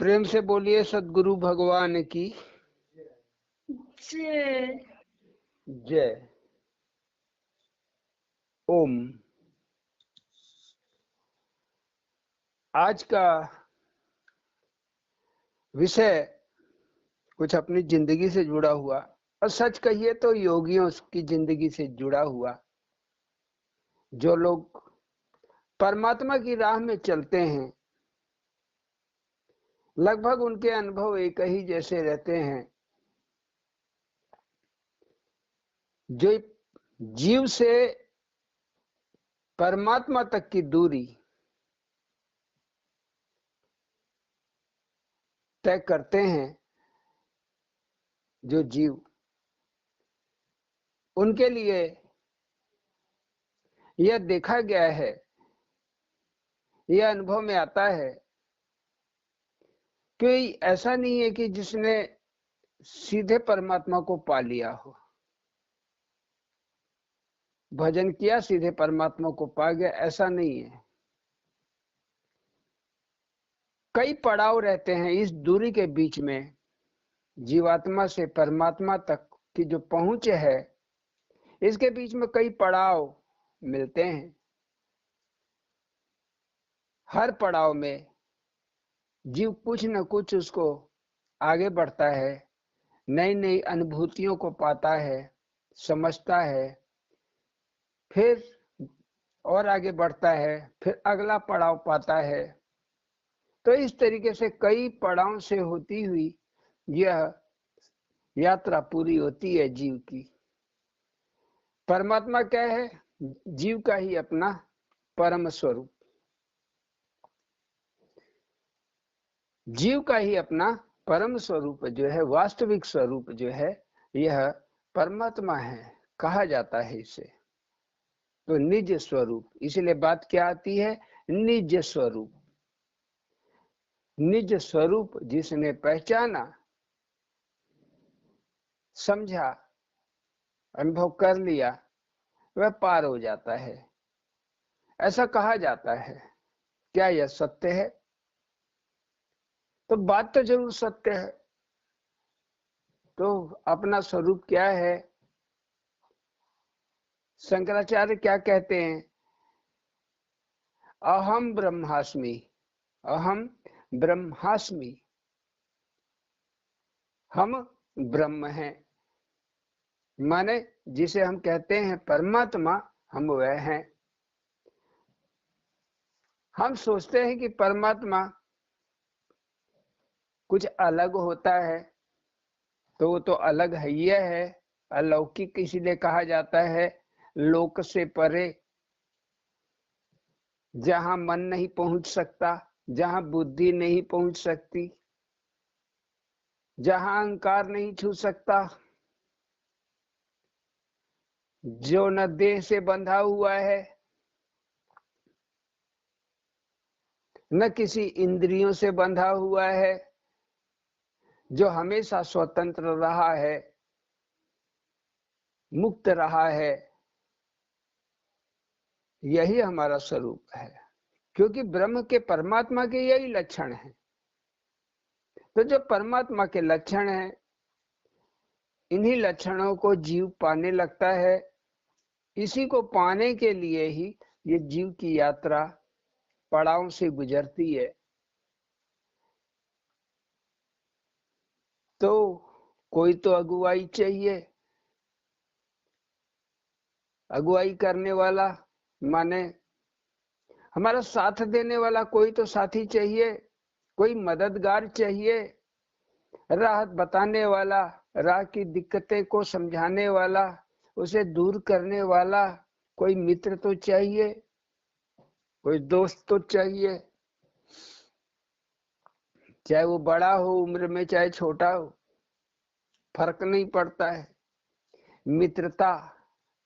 प्रेम से बोलिए सद्गुरु भगवान की जय। जय। ओम। आज का विषय कुछ अपनी जिंदगी से जुड़ा हुआ, और सच कहिए तो योगियों की जिंदगी से जुड़ा हुआ। जो लोग परमात्मा की राह में चलते हैं, लगभग उनके अनुभव एक ही जैसे रहते हैं। जो जीव से परमात्मा तक की दूरी तय करते हैं, जो जीव, उनके लिए यह देखा गया है, यह अनुभव में आता है कि ऐसा नहीं है कि जिसने सीधे परमात्मा को पा लिया हो, भजन किया सीधे परमात्मा को पा गया, ऐसा नहीं है। कई पड़ाव रहते हैं इस दूरी के बीच में। जीवात्मा से परमात्मा तक की जो पहुंच है, इसके बीच में कई पड़ाव मिलते हैं। हर पड़ाव में जीव कुछ न कुछ उसको आगे बढ़ता है, नई नई अनुभूतियों को पाता है, समझता है, फिर और आगे बढ़ता है, फिर अगला पड़ाव पाता है। तो इस तरीके से कई पड़ाव से होती हुई यह यात्रा पूरी होती है जीव की। परमात्मा क्या है? जीव का ही अपना परम स्वरूप, जीव का ही अपना परम स्वरूप जो है, वास्तविक स्वरूप जो है, यह परमात्मा है, कहा जाता है इसे। तो निज स्वरूप, इसलिए बात क्या आती है? निज स्वरूप। निज स्वरूप जिसने पहचाना, समझा, अनुभव कर लिया, वह पार हो जाता है, ऐसा कहा जाता है। क्या यह सत्य है? तो बात तो जरूर सत्य है। तो अपना स्वरूप क्या है? शंकराचार्य क्या कहते हैं? अहम ब्रह्मास्मि, अहम ब्रह्मास्मि। हम ब्रह्म हैं, माने जिसे हम कहते हैं परमात्मा, हम वह हैं। हम सोचते हैं कि परमात्मा कुछ अलग होता है, तो वो तो अलग है, ही है अलौकिक, इसीलिए कहा जाता है लोक से परे, जहां मन नहीं पहुंच सकता, जहां बुद्धि नहीं पहुंच सकती, जहां अहंकार नहीं छू सकता, जो न देह से बंधा हुआ है, न किसी इंद्रियों से बंधा हुआ है, जो हमेशा स्वतंत्र रहा है, मुक्त रहा है, यही हमारा स्वरूप है। क्योंकि ब्रह्म के, परमात्मा के यही लक्षण हैं। तो जो परमात्मा के लक्षण हैं, इन्हीं लक्षणों को जीव पाने लगता है। इसी को पाने के लिए ही ये जीव की यात्रा पड़ाव से गुजरती है। तो कोई तो अगुवाई चाहिए, अगुवाई करने वाला, माने हमारा साथ देने वाला कोई तो साथी चाहिए, कोई मददगार चाहिए, राह बताने वाला, राह की दिक्कतें को समझाने वाला, उसे दूर करने वाला कोई मित्र तो चाहिए, कोई दोस्त तो चाहिए। चाहे वो बड़ा हो उम्र में, चाहे छोटा हो, फर्क नहीं पड़ता है। मित्रता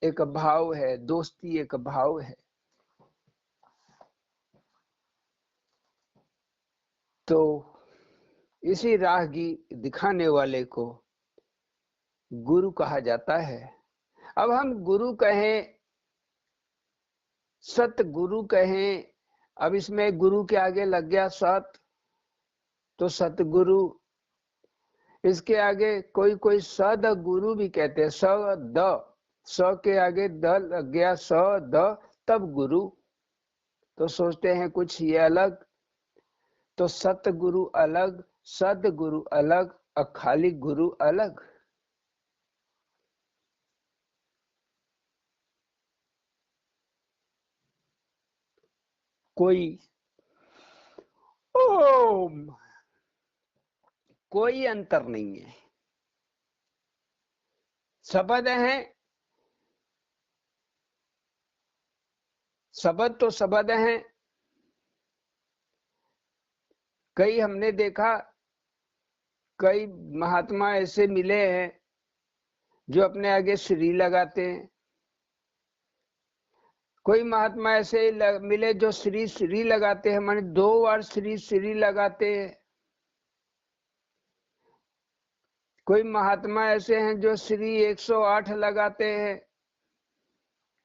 एक भाव है, दोस्ती एक भाव है। तो इसी राह की दिखाने वाले को गुरु कहा जाता है। अब हम गुरु कहें, सत गुरु कहें, अब इसमें गुरु के आगे लग गया सत, तो सतगुरु। इसके आगे कोई कोई सद गुरु भी कहते हैं, स के आगे द लग गया, स द तब गुरु, तो सोचते हैं कुछ ये अलग। तो सतगुरु अलग, सदगुरु अलग और खाली गुरु अलग। कोई ओम, कोई अंतर नहीं है। शब्द है, शब्द तो शब्द हैं। कई हमने देखा, कई महात्मा ऐसे मिले हैं जो अपने आगे श्री लगाते हैं। कोई महात्मा ऐसे मिले जो श्री श्री लगाते हैं, माने 2 बार श्री श्री लगाते हैं। कोई महात्मा ऐसे हैं जो श्री 108 लगाते हैं।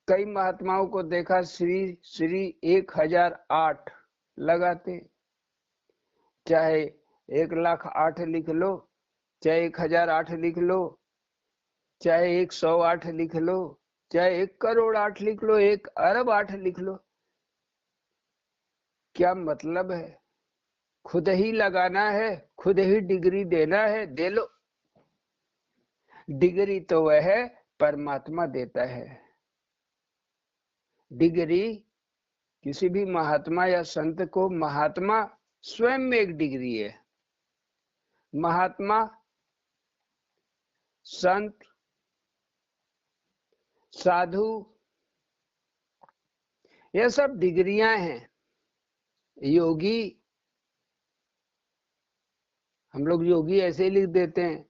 कई महात्माओं को देखा श्री श्री 1008 लगाते। चाहे 1,08 लिख लो, चाहे 1008 लिख लो, चाहे 108 लिख लो, चाहे 1,08 लिख लो, 1,000,000,000 लिख लो, क्या मतलब है? खुद ही लगाना है, खुद ही डिग्री देना है, दे लो। डिग्री तो वह है परमात्मा देता है। डिग्री किसी भी महात्मा या संत को, महात्मा स्वयं में एक डिग्री है। महात्मा, संत, साधु, ये सब डिग्रियां हैं। योगी, हम लोग योगी ऐसे ही लिख देते हैं।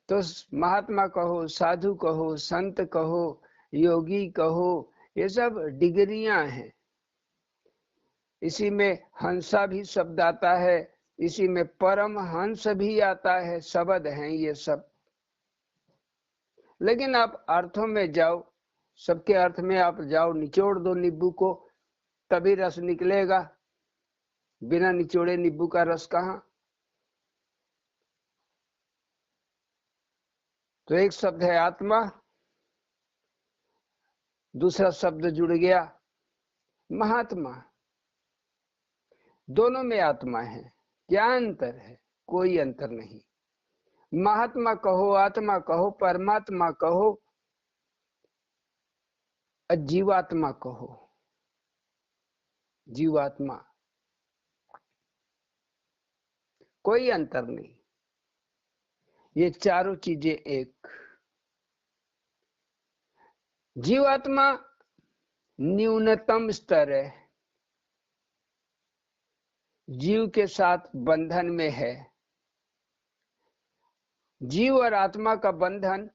तो महात्मा कहो, साधु कहो, संत कहो, योगी कहो, ये सब डिग्रियां हैं। इसी में हंसा भी शब्द आता है, इसी में परम हंस भी आता है, शब्द हैं ये सब। लेकिन आप अर्थों में जाओ, सबके अर्थ में आप जाओ, निचोड़ दो नींबू को, तभी रस निकलेगा। बिना निचोड़े नींबू का रस कहाँ? तो एक शब्द है आत्मा, दूसरा शब्द जुड़ गया महात्मा। दोनों में आत्मा है, क्या अंतर है? कोई अंतर नहीं। महात्मा कहो, आत्मा कहो, परमात्मा कहो, जीवात्मा कहो, जीवात्मा, कोई अंतर नहीं। ये चारों चीजें एक। जीवात्मा न्यूनतम स्तर है, जीव के साथ बंधन में है। जीव और आत्मा का बंधन,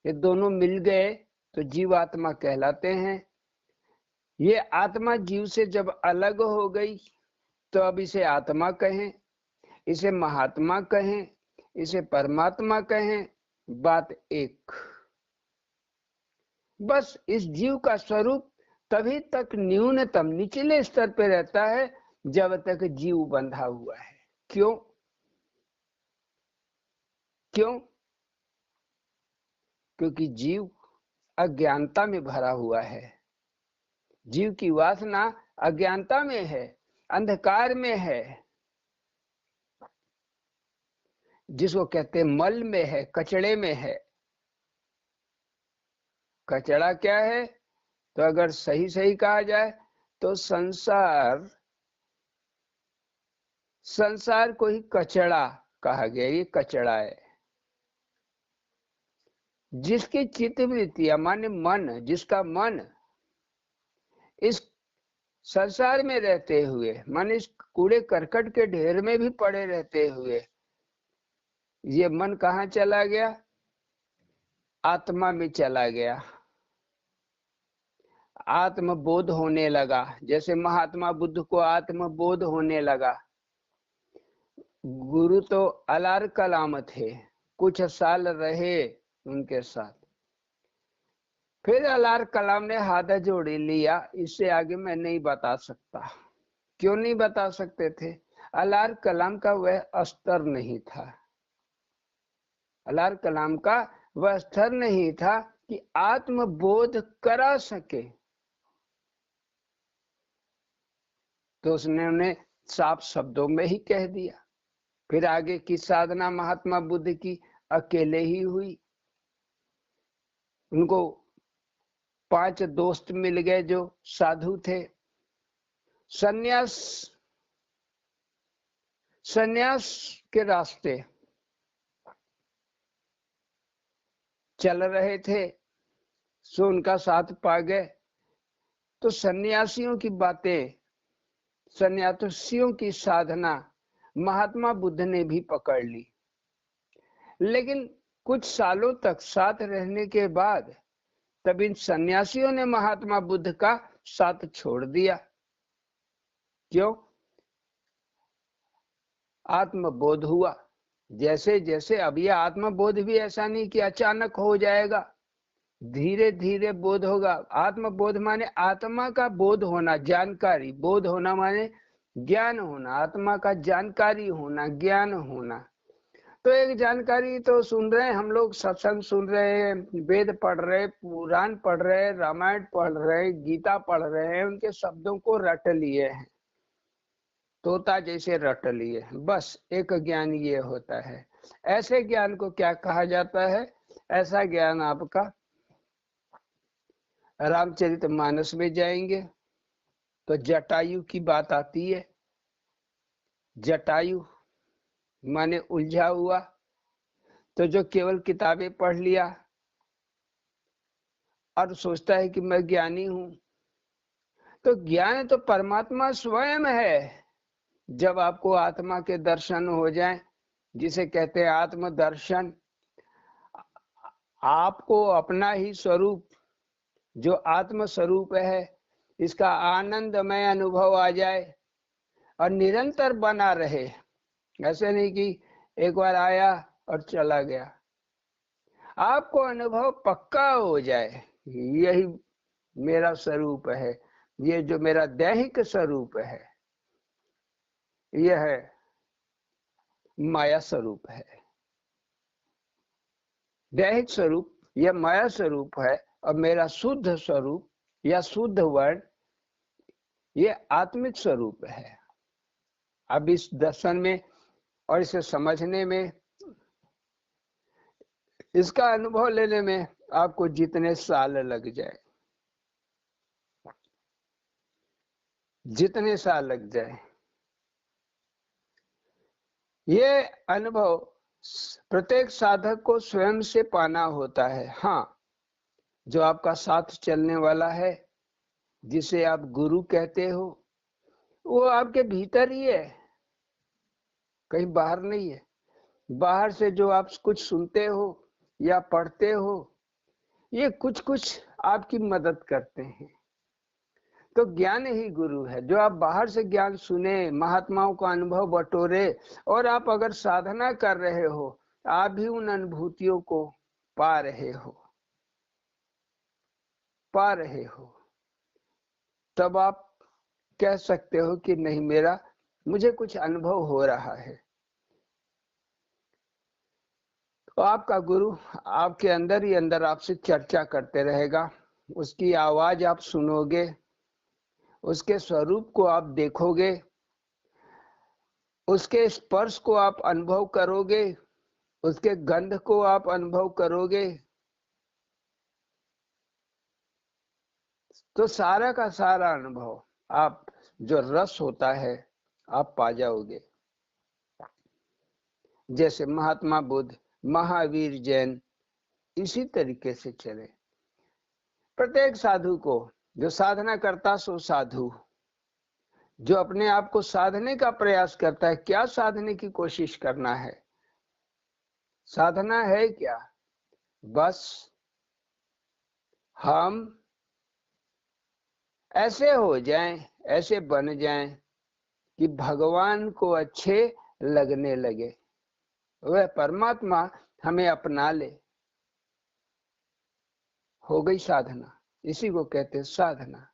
ये दोनों मिल गए तो जीवात्मा कहलाते हैं। ये आत्मा जीव से जब अलग हो गई तो अब इसे आत्मा कहें, इसे महात्मा कहें, इसे परमात्मा कहें, बात एक। बस इस जीव का स्वरूप तभी तक न्यूनतम निचले स्तर पे रहता है जब तक जीव बंधा हुआ है। क्यों? क्यों? क्योंकि जीव अज्ञानता में भरा हुआ है। जीव की वासना अज्ञानता में है, अंधकार में है, जिसको कहते हैं मल में है, कचड़े में है। कचड़ा क्या है? तो अगर सही सही कहा जाए तो संसार, संसार को ही कचड़ा कहा गया। ये कचड़ा है। जिसकी चित्तवृत्तियां माने मन, जिसका मन इस संसार में रहते हुए, माने इस कूड़े करकट के ढेर में भी पड़े रहते हुए, ये मन कहाँ चला गया? आत्मा में चला गया। आत्मबोध होने लगा, जैसे महात्मा बुद्ध को आत्मबोध होने लगा। गुरु तो अलार कलाम थे, कुछ साल रहे उनके साथ, फिर अलार कलाम ने हाथ जोड़ लिया, इससे आगे मैं नहीं बता सकता। क्यों नहीं बता सकते थे? अल्लाह कलाम का वह स्तर नहीं था, अल्लाह कलाम का वह स्तर नहीं था कि आत्मबोध करा सके। तो उसने उन्हें साफ शब्दों में ही कह दिया। फिर आगे की साधना महात्मा बुद्ध की अकेले ही हुई। उनको 5 दोस्त मिल गए जो साधु थे। सन्यास के रास्ते चल रहे थे, सो उनका साथ पा गए। तो सन्यासियों की बातें, सन्यासियों की साधना महात्मा बुद्ध ने भी पकड़ ली। लेकिन कुछ सालों तक साथ रहने के बाद तब इन सन्यासियों ने महात्मा बुद्ध का साथ छोड़ दिया। क्यों? आत्मबोध हुआ। जैसे जैसे अब यह आत्मबोध भी ऐसा नहीं कि अचानक हो जाएगा, धीरे धीरे बोध होगा। आत्मबोध माने आत्मा का बोध होना, जानकारी। बोध होना माने ज्ञान होना, आत्मा का जानकारी होना, ज्ञान होना। तो एक जानकारी तो सुन रहे हैं हम लोग, सत्संग सुन रहे हैं, वेद पढ़ रहे, पुराण पढ़ रहे, रामायण पढ़ रहे, गीता पढ़ रहे हैं, उनके शब्दों को रट लिए हैं, तोता जैसे रट लिए। बस एक ज्ञान ये होता है। ऐसे ज्ञान को क्या कहा जाता है? ऐसा ज्ञान आपका रामचरितमानस में जाएंगे तो जटायु की बात आती है। जटायु माने उलझा हुआ। तो जो केवल किताबें पढ़ लिया और सोचता है कि मैं ज्ञानी हूं, तो ज्ञान तो परमात्मा स्वयं है। जब आपको आत्मा के दर्शन हो जाएं, जिसे कहते हैं आत्म दर्शन, आपको अपना ही स्वरूप, जो आत्म स्वरूप है, इसका आनंदमय अनुभव आ जाए और निरंतर बना रहे। ऐसे नहीं कि एक बार आया और चला गया। आपको अनुभव पक्का हो जाए, यही मेरा स्वरूप है, ये जो मेरा दैहिक स्वरूप है, यह माया स्वरूप है। दैहिक स्वरूप यह माया स्वरूप है और मेरा शुद्ध स्वरूप या शुद्ध वर्ण ये आत्मिक स्वरूप है। अब इस दर्शन में और इसे समझने में, इसका अनुभव लेने में आपको जितने साल लग जाए, जितने साल लग जाए, ये अनुभव प्रत्येक साधक को स्वयं से पाना होता है। हाँ, जो आपका साथ चलने वाला है, जिसे आप गुरु कहते हो, वो आपके भीतर ही है, कहीं बाहर नहीं है। बाहर से जो आप कुछ सुनते हो या पढ़ते हो, ये कुछ कुछ आपकी मदद करते हैं। तो ज्ञान ही गुरु है। जो आप बाहर से ज्ञान सुने, महात्माओं का अनुभव बटोरे, और आप अगर साधना कर रहे हो, आप भी उन अनुभूतियों को पा रहे हो, तब आप कह सकते हो कि नहीं, मुझे कुछ अनुभव हो रहा है। तो आपका गुरु आपके अंदर ही अंदर आपसे चर्चा करते रहेगा। उसकी आवाज आप सुनोगे, उसके स्वरूप को आप देखोगे, उसके स्पर्श को आप अनुभव करोगे, उसके गंध को आप अनुभव करोगे। तो सारा का सारा अनुभव, आप जो रस होता है, आप पा जाओगे। जैसे महात्मा बुद्ध, महावीर जैन इसी तरीके से चले। प्रत्येक साधु को, जो साधना करता सो साधु, जो अपने आप को साधने का प्रयास करता है। क्या साधने की कोशिश करना है? साधना है क्या? बस हम ऐसे हो जाएं, ऐसे बन जाएं कि भगवान को अच्छे लगने लगे, वह परमात्मा हमें अपना ले। हो गई साधना। इसी को कहते हैं साधना।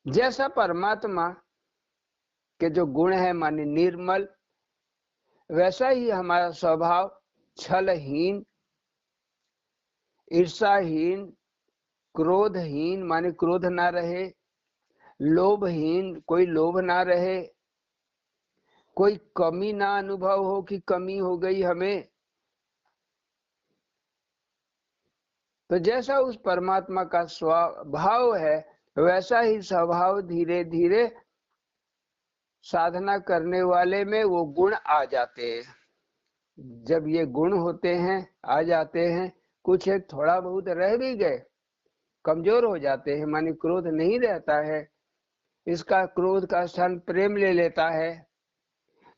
जैसा परमात्मा के जो गुण है माने निर्मल, वैसा ही हमारा स्वभाव छलहीन, ईर्षाहीन, क्रोधहीन माने क्रोध ना रहे, लोभहीन कोई लोभ ना रहे, कोई कमी ना अनुभव हो कि कमी हो गई हमें। तो जैसा उस परमात्मा का स्वभाव है वैसा ही स्वभाव धीरे धीरे साधना करने वाले में वो गुण आ जाते हैं। जब ये गुण होते हैं, आ जाते हैं, कुछ एक थोड़ा बहुत रह भी गए, कमजोर हो जाते हैं, माने क्रोध नहीं रहता है, इसका क्रोध का स्थान प्रेम ले लेता है।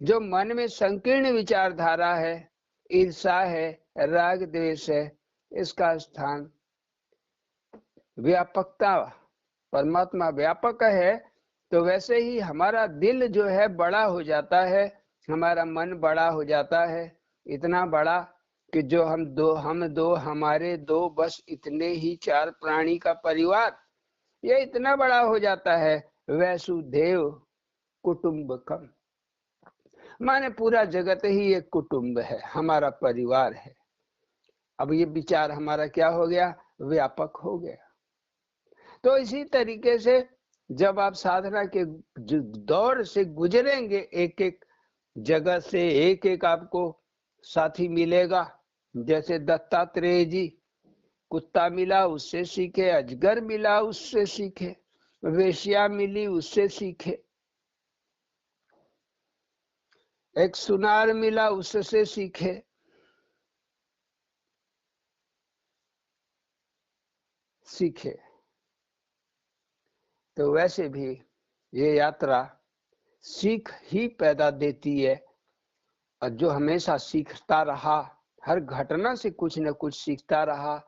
जो मन में संकीर्ण विचारधारा है, ईर्षा है, राग द्वेष है, इसका स्थान व्यापकता, परमात्मा व्यापक है, तो वैसे ही हमारा दिल जो है बड़ा हो जाता है, हमारा मन बड़ा हो जाता है, इतना बड़ा कि जो हम दो हमारे दो बस इतने ही चार प्राणी का परिवार, ये इतना बड़ा हो जाता है। वैसुदेव कुटुंबकम माने पूरा जगत ही एक कुटुंब है, हमारा परिवार है। अब ये विचार हमारा क्या हो गया, व्यापक हो गया। तो इसी तरीके से जब आप साधना के दौर से गुजरेंगे, एक एक जगह से एक एक आपको साथी मिलेगा। जैसे दत्तात्रेय जी, कुत्ता मिला उससे सीखे, अजगर मिला उससे सीखे, वेश्या मिली उससे सीखे, एक सुनार मिला उससे सीखे। तो वैसे भी ये यात्रा सीख ही पैदा देती है, और जो हमेशा सीखता रहा, हर घटना से कुछ न कुछ सीखता रहा।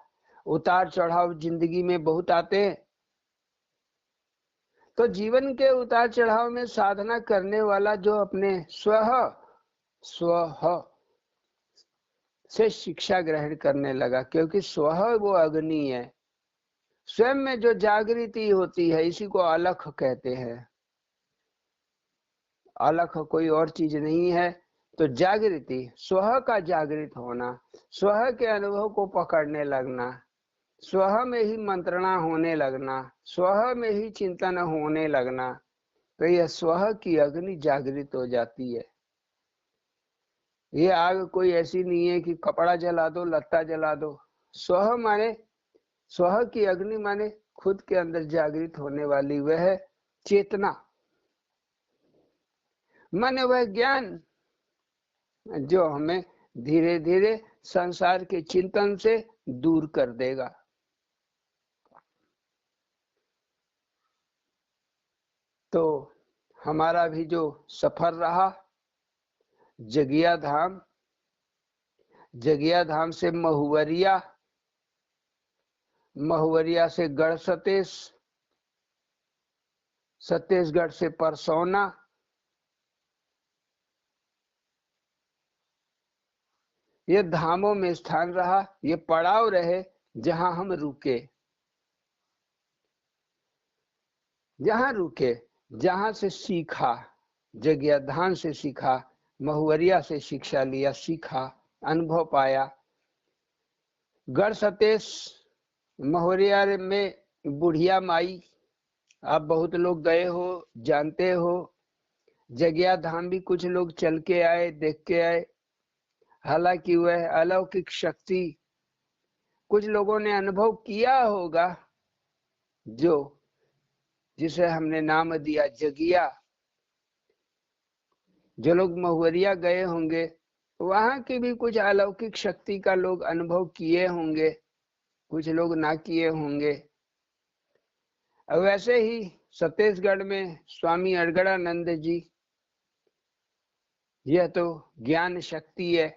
उतार चढ़ाव जिंदगी में बहुत आते हैं, तो जीवन के उतार चढ़ाव में साधना करने वाला जो अपने स्व से शिक्षा ग्रहण करने लगा, क्योंकि स्व वो अग्नि है, स्वयं में जो जागृति होती है, इसी को अलख कहते हैं। अलख कोई और चीज नहीं है। तो जागृति, स्व का जागृत होना, स्व के अनुभव को पकड़ने लगना, स्व में ही मंत्रणा होने लगना, स्व में ही चिंतन होने लगना, तो यह स्व की अग्नि जागृत हो जाती है। ये आग कोई ऐसी नहीं है कि कपड़ा जला दो, लत्ता जला दो। स्व माने, स्व की अग्नि माने खुद के अंदर जागृत होने वाली वह चेतना, माने वह ज्ञान जो हमें धीरे धीरे संसार के चिंतन से दूर कर देगा। तो हमारा भी जो सफर रहा जगिया धाम, जगिया धाम से महुवरिया, महुवरिया से गढ़ सतेश, छत्तीसगढ़ से परसौना, ये धामों में स्थान रहा, ये पड़ाव रहे जहां हम रुके, जहां रुके, जहां से सीखा, जगिया धाम से सीखा, महुवरिया से शिक्षा लिया, सीखा, अनुभव पाया। गढ़ सतेश, महुवरिया में बुढ़िया माई, आप बहुत लोग गए हो, जानते हो। जगिया धाम भी कुछ लोग चल के आए, देख के आए। हालांकि वह अलौकिक शक्ति कुछ लोगों ने अनुभव किया होगा, जो जिसे हमने नाम दिया जगिया। जो लोग महुवरिया गए होंगे वहां की भी कुछ अलौकिक शक्ति का लोग अनुभव किए होंगे, कुछ लोग ना किए होंगे। वैसे ही छत्तीसगढ़ में स्वामी अड़गड़ानंद जी, यह तो ज्ञान शक्ति है।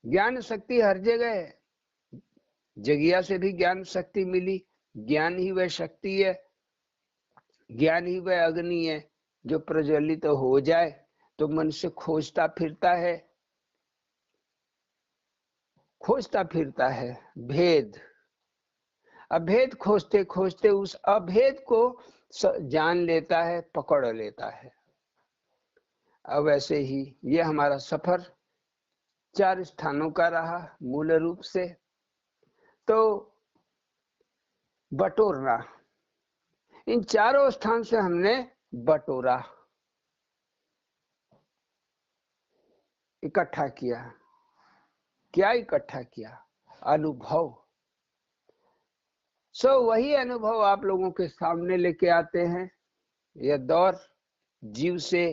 ज्ञान शक्ति हर जगह है, जगिया से भी ज्ञान शक्ति मिली। ज्ञान ही वह शक्ति है, ज्ञान ही वह अग्नि है जो प्रज्वलित तो हो जाए तो मनुष्य खोजता फिरता है, खोजता फिरता है भेद। अभेद खोजते खोजते उस अभेद को जान लेता है, पकड़ लेता है। अब वैसे ही ये हमारा सफर 4 स्थानों का रहा मूल रूप से। तो बटोरना, इन चारों स्थान से हमने बटोरा, इकट्ठा किया। क्या इकट्ठा किया? अनुभव। वही अनुभव आप लोगों के सामने लेके आते हैं। यह दौर जीव से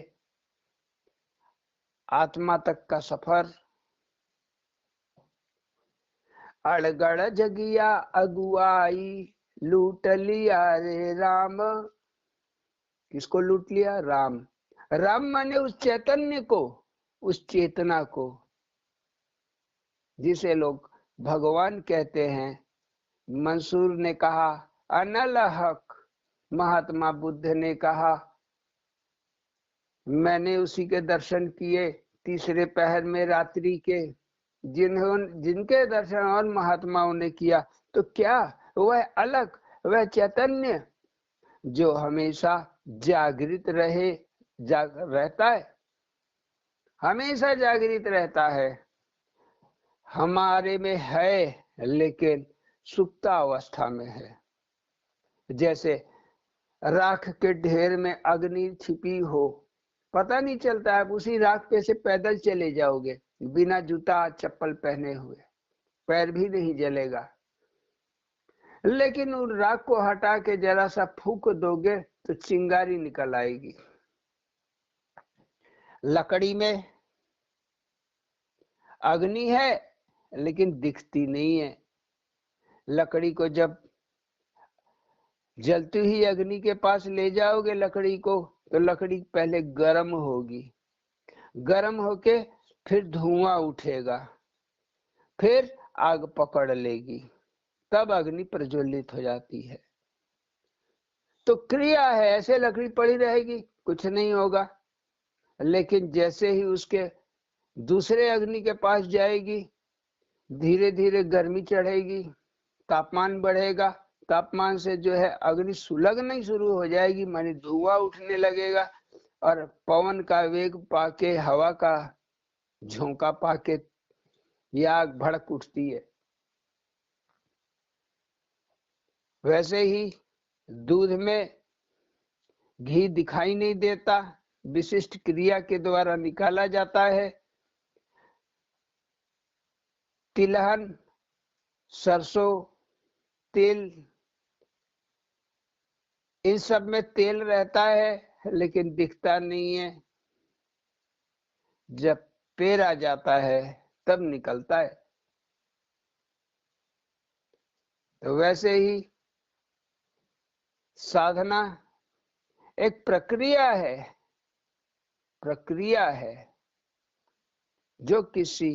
आत्मा तक का सफर। अड़गड़ जगिया अगुआई, लूट लिया रे राम। किसको लूट लिया? राम। राम माने उस चैतन्य को, उस चेतना को, जिसे लोग भगवान कहते हैं। मंसूर ने कहा अनल हक, महात्मा बुद्ध ने कहा मैंने उसी के दर्शन किए तीसरे पहर में रात्रि के। जिनके दर्शन और महात्माओं ने किया, तो क्या वह अलग, वह चैतन्य जो हमेशा जागृत रहता है, हमेशा जागृत रहता है, हमारे में है लेकिन सुप्ता अवस्था में है। जैसे राख के ढेर में अग्नि छिपी हो, पता नहीं चलता, आप उसी राख पे से पैदल चले जाओगे बिना जूता चप्पल पहने हुए, पैर भी नहीं जलेगा। लेकिन उन राख को हटा के जरा सा फूंक दोगे तो चिंगारी निकल आएगी। लकड़ी में अग्नि है लेकिन दिखती नहीं है। लकड़ी को जब जलती हुई अग्नि के पास ले जाओगे लकड़ी को, तो लकड़ी पहले गर्म होगी, गर्म होके फिर धुआं उठेगा, फिर आग पकड़ लेगी, तब अग्नि प्रज्वलित हो जाती है। तो क्रिया है, ऐसे लकड़ी पड़ी रहेगी कुछ नहीं होगा। लेकिन जैसे ही उसके दूसरे अग्नि के पास जाएगी, धीरे धीरे गर्मी चढ़ेगी, तापमान बढ़ेगा, तापमान से जो है अग्नि सुलगनी शुरू हो जाएगी, मानी धुआं उठने लगेगा, और पवन का वेग पाके, हवा का झोंका पाके यह आग भड़क उठती है। वैसे ही दूध में घी दिखाई नहीं देता, विशिष्ट क्रिया के द्वारा निकाला जाता है। तिलहन, सरसों तेल, इन सब में तेल रहता है लेकिन दिखता नहीं है, जब पेरा जाता है तब निकलता है। तो वैसे ही साधना एक प्रक्रिया है, प्रक्रिया है जो किसी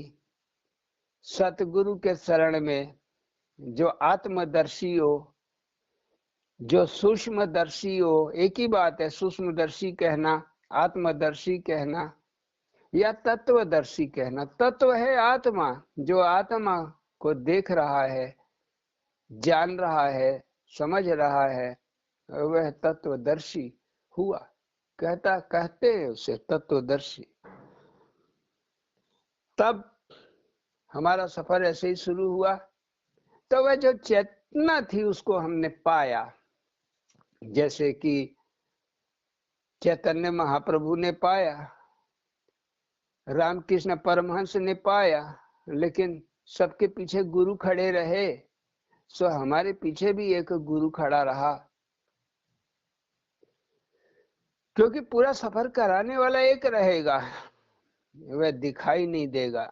सतगुरु के शरण में, जो आत्मदर्शी हो, जो सूक्ष्मदर्शी हो, एक ही बात है सूक्ष्मदर्शी कहना, आत्मदर्शी कहना या तत्वदर्शी कहना। तत्व है आत्मा, जो आत्मा को देख रहा है, जान रहा है, समझ रहा है, वह तत्वदर्शी हुआ। कहते हैं उसे तत्वदर्शी। तब हमारा सफर ऐसे ही शुरू हुआ। तो वह जो चेतना थी उसको हमने पाया, जैसे कि चैतन्य महाप्रभु ने पाया, रामकृष्ण परमहंस ने पाया, लेकिन सबके पीछे गुरु खड़े रहे। सो हमारे पीछे भी एक गुरु खड़ा रहा, क्योंकि पूरा सफर कराने वाला एक रहेगा, वह दिखाई नहीं देगा,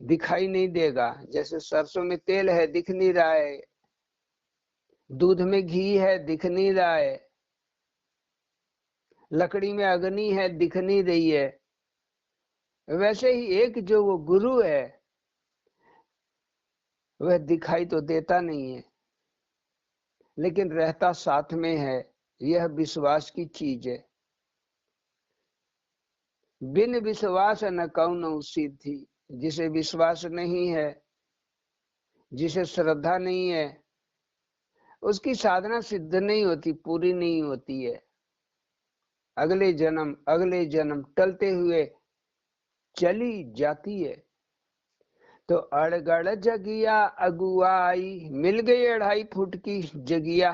दिखाई नहीं देगा। जैसे सरसों में तेल है, दिख नहीं रहा है, दूध में घी है, दिख नहीं रहा है, लकड़ी में अग्नि है, दिख नहीं रही है। वैसे ही एक जो वो गुरु है, वह दिखाई तो देता नहीं है लेकिन रहता साथ में है। यह विश्वास की चीज है। बिन विश्वास न कौनो सिद्धि। जिसे विश्वास नहीं है, जिसे श्रद्धा नहीं है, उसकी साधना सिद्ध नहीं होती, पूरी नहीं होती है। अगले जन्म टलते हुए चली जाती है। तो अड़गड़ जगिया अगुआई, मिल गई 2.5 फुट की जगिया।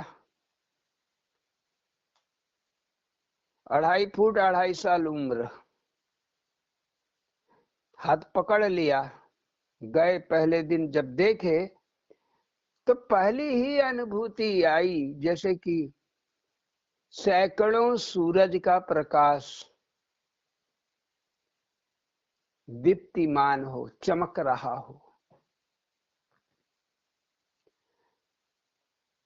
2.5 फुट 2.5 साल उम्र, हाथ पकड़ लिया। गए पहले दिन जब देखे तो पहली ही अनुभूति आई जैसे कि सैकड़ों सूरज का प्रकाश दीप्तिमान हो, चमक रहा हो।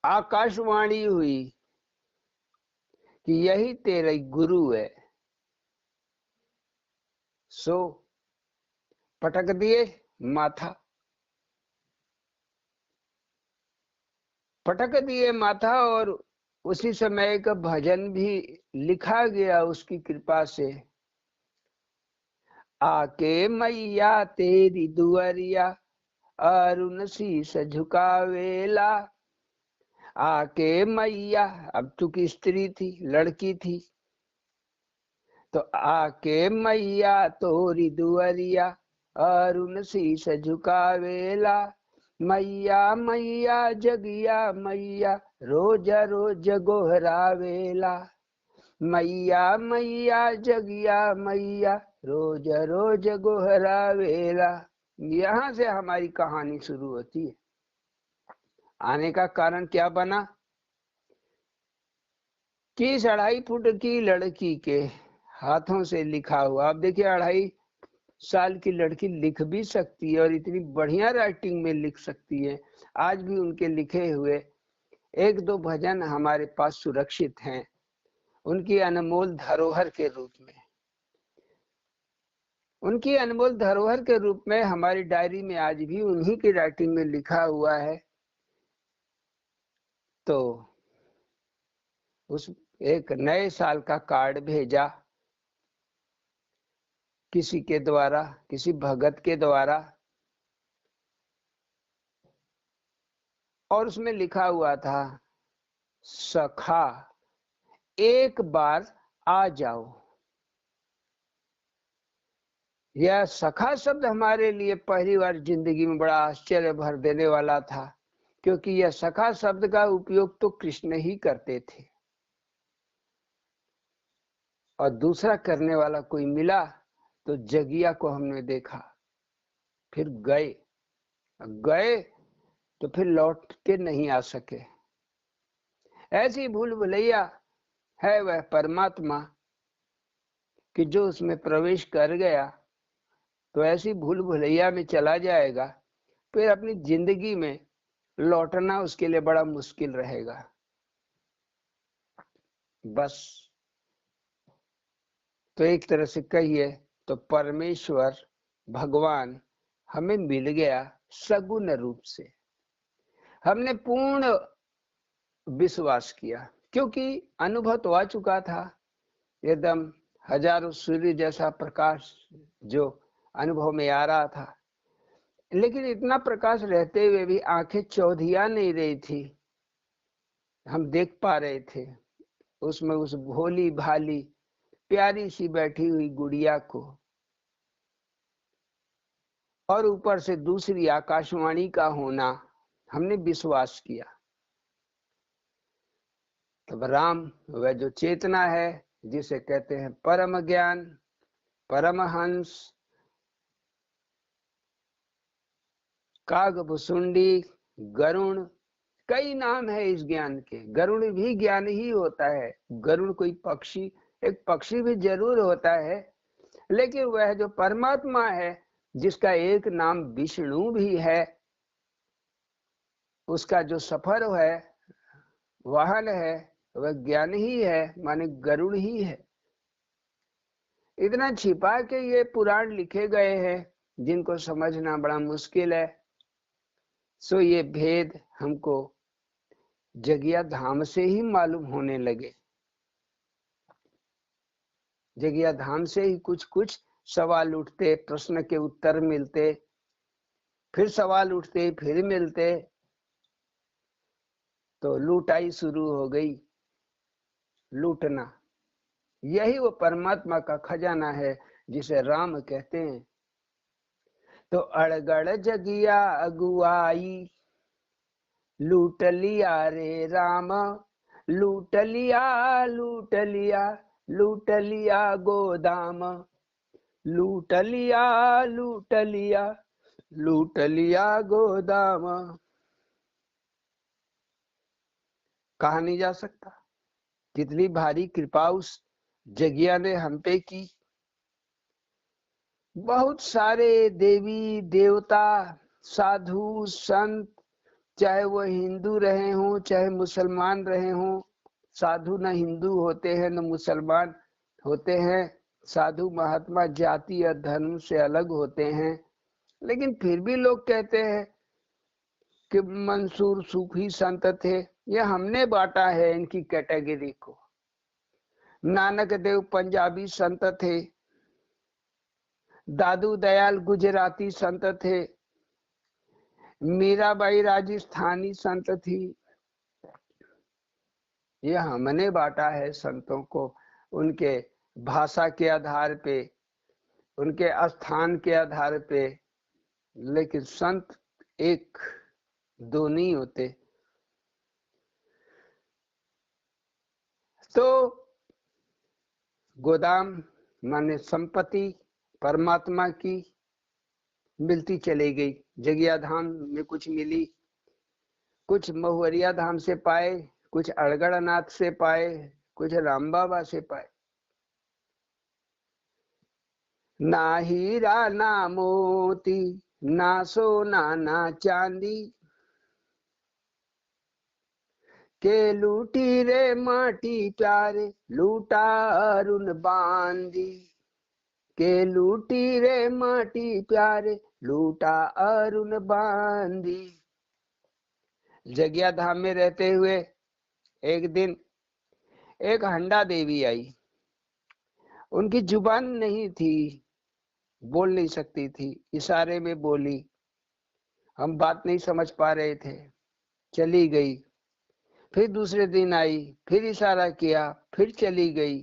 आकाशवाणी हुई कि यही तेरे गुरु है। सो पटक दिए माथा, और उसी समय का भजन भी लिखा गया उसकी कृपा से। आके मैया तेरी दुआरिया, अरुण शीस झुकावेला। आके मैया, अब चूंकि स्त्री थी, लड़की थी, तो आके मैया तोरी दुआरिया, अरुण शीस झुकावेला। मैया मैया जगिया मैया, रोज रोज गोहरावेला। मैया मैया जगिया मैया, रोज रोज गोहरावेला। यहाँ से हमारी कहानी शुरू होती है। आने का कारण क्या बना कि इस 2.5 फुट की लड़की के हाथों से लिखा हुआ, अब देखिए 2.5 साल की लड़की लिख भी सकती है और इतनी बढ़िया राइटिंग में लिख सकती है। आज भी उनके लिखे हुए 1-2 भजन हमारे पास सुरक्षित हैं, उनकी अनमोल धरोहर के रूप में। उनकी अनमोल धरोहर के रूप में हमारी डायरी में आज भी उन्हीं की राइटिंग में लिखा हुआ है। तो उस एक नए साल का कार्ड भेजा किसी के द्वारा, किसी भगत के द्वारा, और उसमें लिखा हुआ था, सखा एक बार आ जाओ। यह सखा शब्द हमारे लिए पहली बार जिंदगी में बड़ा आश्चर्य भर देने वाला था, क्योंकि यह सखा शब्द का उपयोग तो कृष्ण ही करते थे, और दूसरा करने वाला कोई मिला तो जगिया को हमने देखा। फिर गए तो फिर लौट के नहीं आ सके। ऐसी भूल भुलैया है वह परमात्मा कि जो उसमें प्रवेश कर गया तो ऐसी भूल भुलैया में चला जाएगा, फिर अपनी जिंदगी में लौटना उसके लिए बड़ा मुश्किल रहेगा। बस, तो एक तरह से कहिए तो परमेश्वर भगवान हमें मिल गया सगुण रूप से। हमने पूर्ण विश्वास किया, क्योंकि अनुभव तो आ चुका था, एकदम हजारों सूर्य जैसा प्रकाश जो अनुभव में आ रहा था। लेकिन इतना प्रकाश रहते हुए भी आंखें चौधिया नहीं रही थी। हम देख पा रहे थे उसमें उस भोली भाली प्यारी सी बैठी हुई गुड़िया को, और ऊपर से दूसरी आकाशवाणी का होना हमने विश्वास किया। तब राम वह जो चेतना है जिसे कहते हैं परम ज्ञान, परमहंस, कागभुसुंडी, गरुण, कई नाम है इस ज्ञान के। गरुण भी ज्ञान ही होता है। गरुण कोई पक्षी, एक पक्षी भी जरूर होता है, लेकिन वह जो परमात्मा है जिसका एक नाम विष्णु भी है, उसका जो सफर है, वाहन है, वह ज्ञान ही है, माने गरुड़ ही है। इतना छिपा के ये पुराण लिखे गए हैं जिनको समझना बड़ा मुश्किल है। सो ये भेद हमको जगिया धाम से ही मालूम होने लगे। जगिया धाम से ही कुछ कुछ सवाल उठते, प्रश्न के उत्तर मिलते, फिर सवाल उठते, फिर मिलते, तो लूटाई शुरू हो गई, लूटना। यही वो परमात्मा का खजाना है जिसे राम कहते हैं। तो अड़गड़ जगिया अगुआई, लूट लिया रे राम, लूट लिया लूट लिया लूट लिया गोदाम, लूट लिया लूट लिया लूट लिया गोदाम। कहा नहीं जा सकता कितनी भारी कृपा उस जगिया ने हम पे की। बहुत सारे देवी देवता, साधु संत, चाहे वो हिंदू रहे हों चाहे मुसलमान रहे हों, साधु न हिंदू होते हैं न मुसलमान होते हैं, साधु महात्मा जाति या धर्म से अलग होते हैं, लेकिन फिर भी लोग कहते हैं कि मंसूर सूफी संत थे। ये हमने बांटा है इनकी कैटेगरी को। नानक देव पंजाबी संत थे, दादू दयाल गुजराती संत थे, मीराबाई राजस्थानी संत थी। ये हमने बांटा है संतों को उनके भाषा के आधार पे, उनके स्थान के आधार पे, लेकिन संत एक दो नहीं होते। तो गोदाम माने संपत्ति परमात्मा की मिलती चली गई। जगिया धाम में कुछ मिली, कुछ महुरिया धाम से पाए, कुछ अड़गड़नाथ से पाए, कुछ राम बाबा से पाए। ना हीरा ना मोती ना सोना ना चांदी, के लूटी रे माटी प्यारे लूटा अरुण बांदी, के लूटी रे माटी प्यारे लूटा अरुण बांदी। जगिया धाम में रहते हुए एक दिन एक हंडा देवी आई। उनकी जुबान नहीं थी, बोल नहीं सकती थी, इशारे में बोली, हम बात नहीं समझ पा रहे थे, चली गई। फिर दूसरे दिन आई, फिर इशारा किया, फिर चली गई।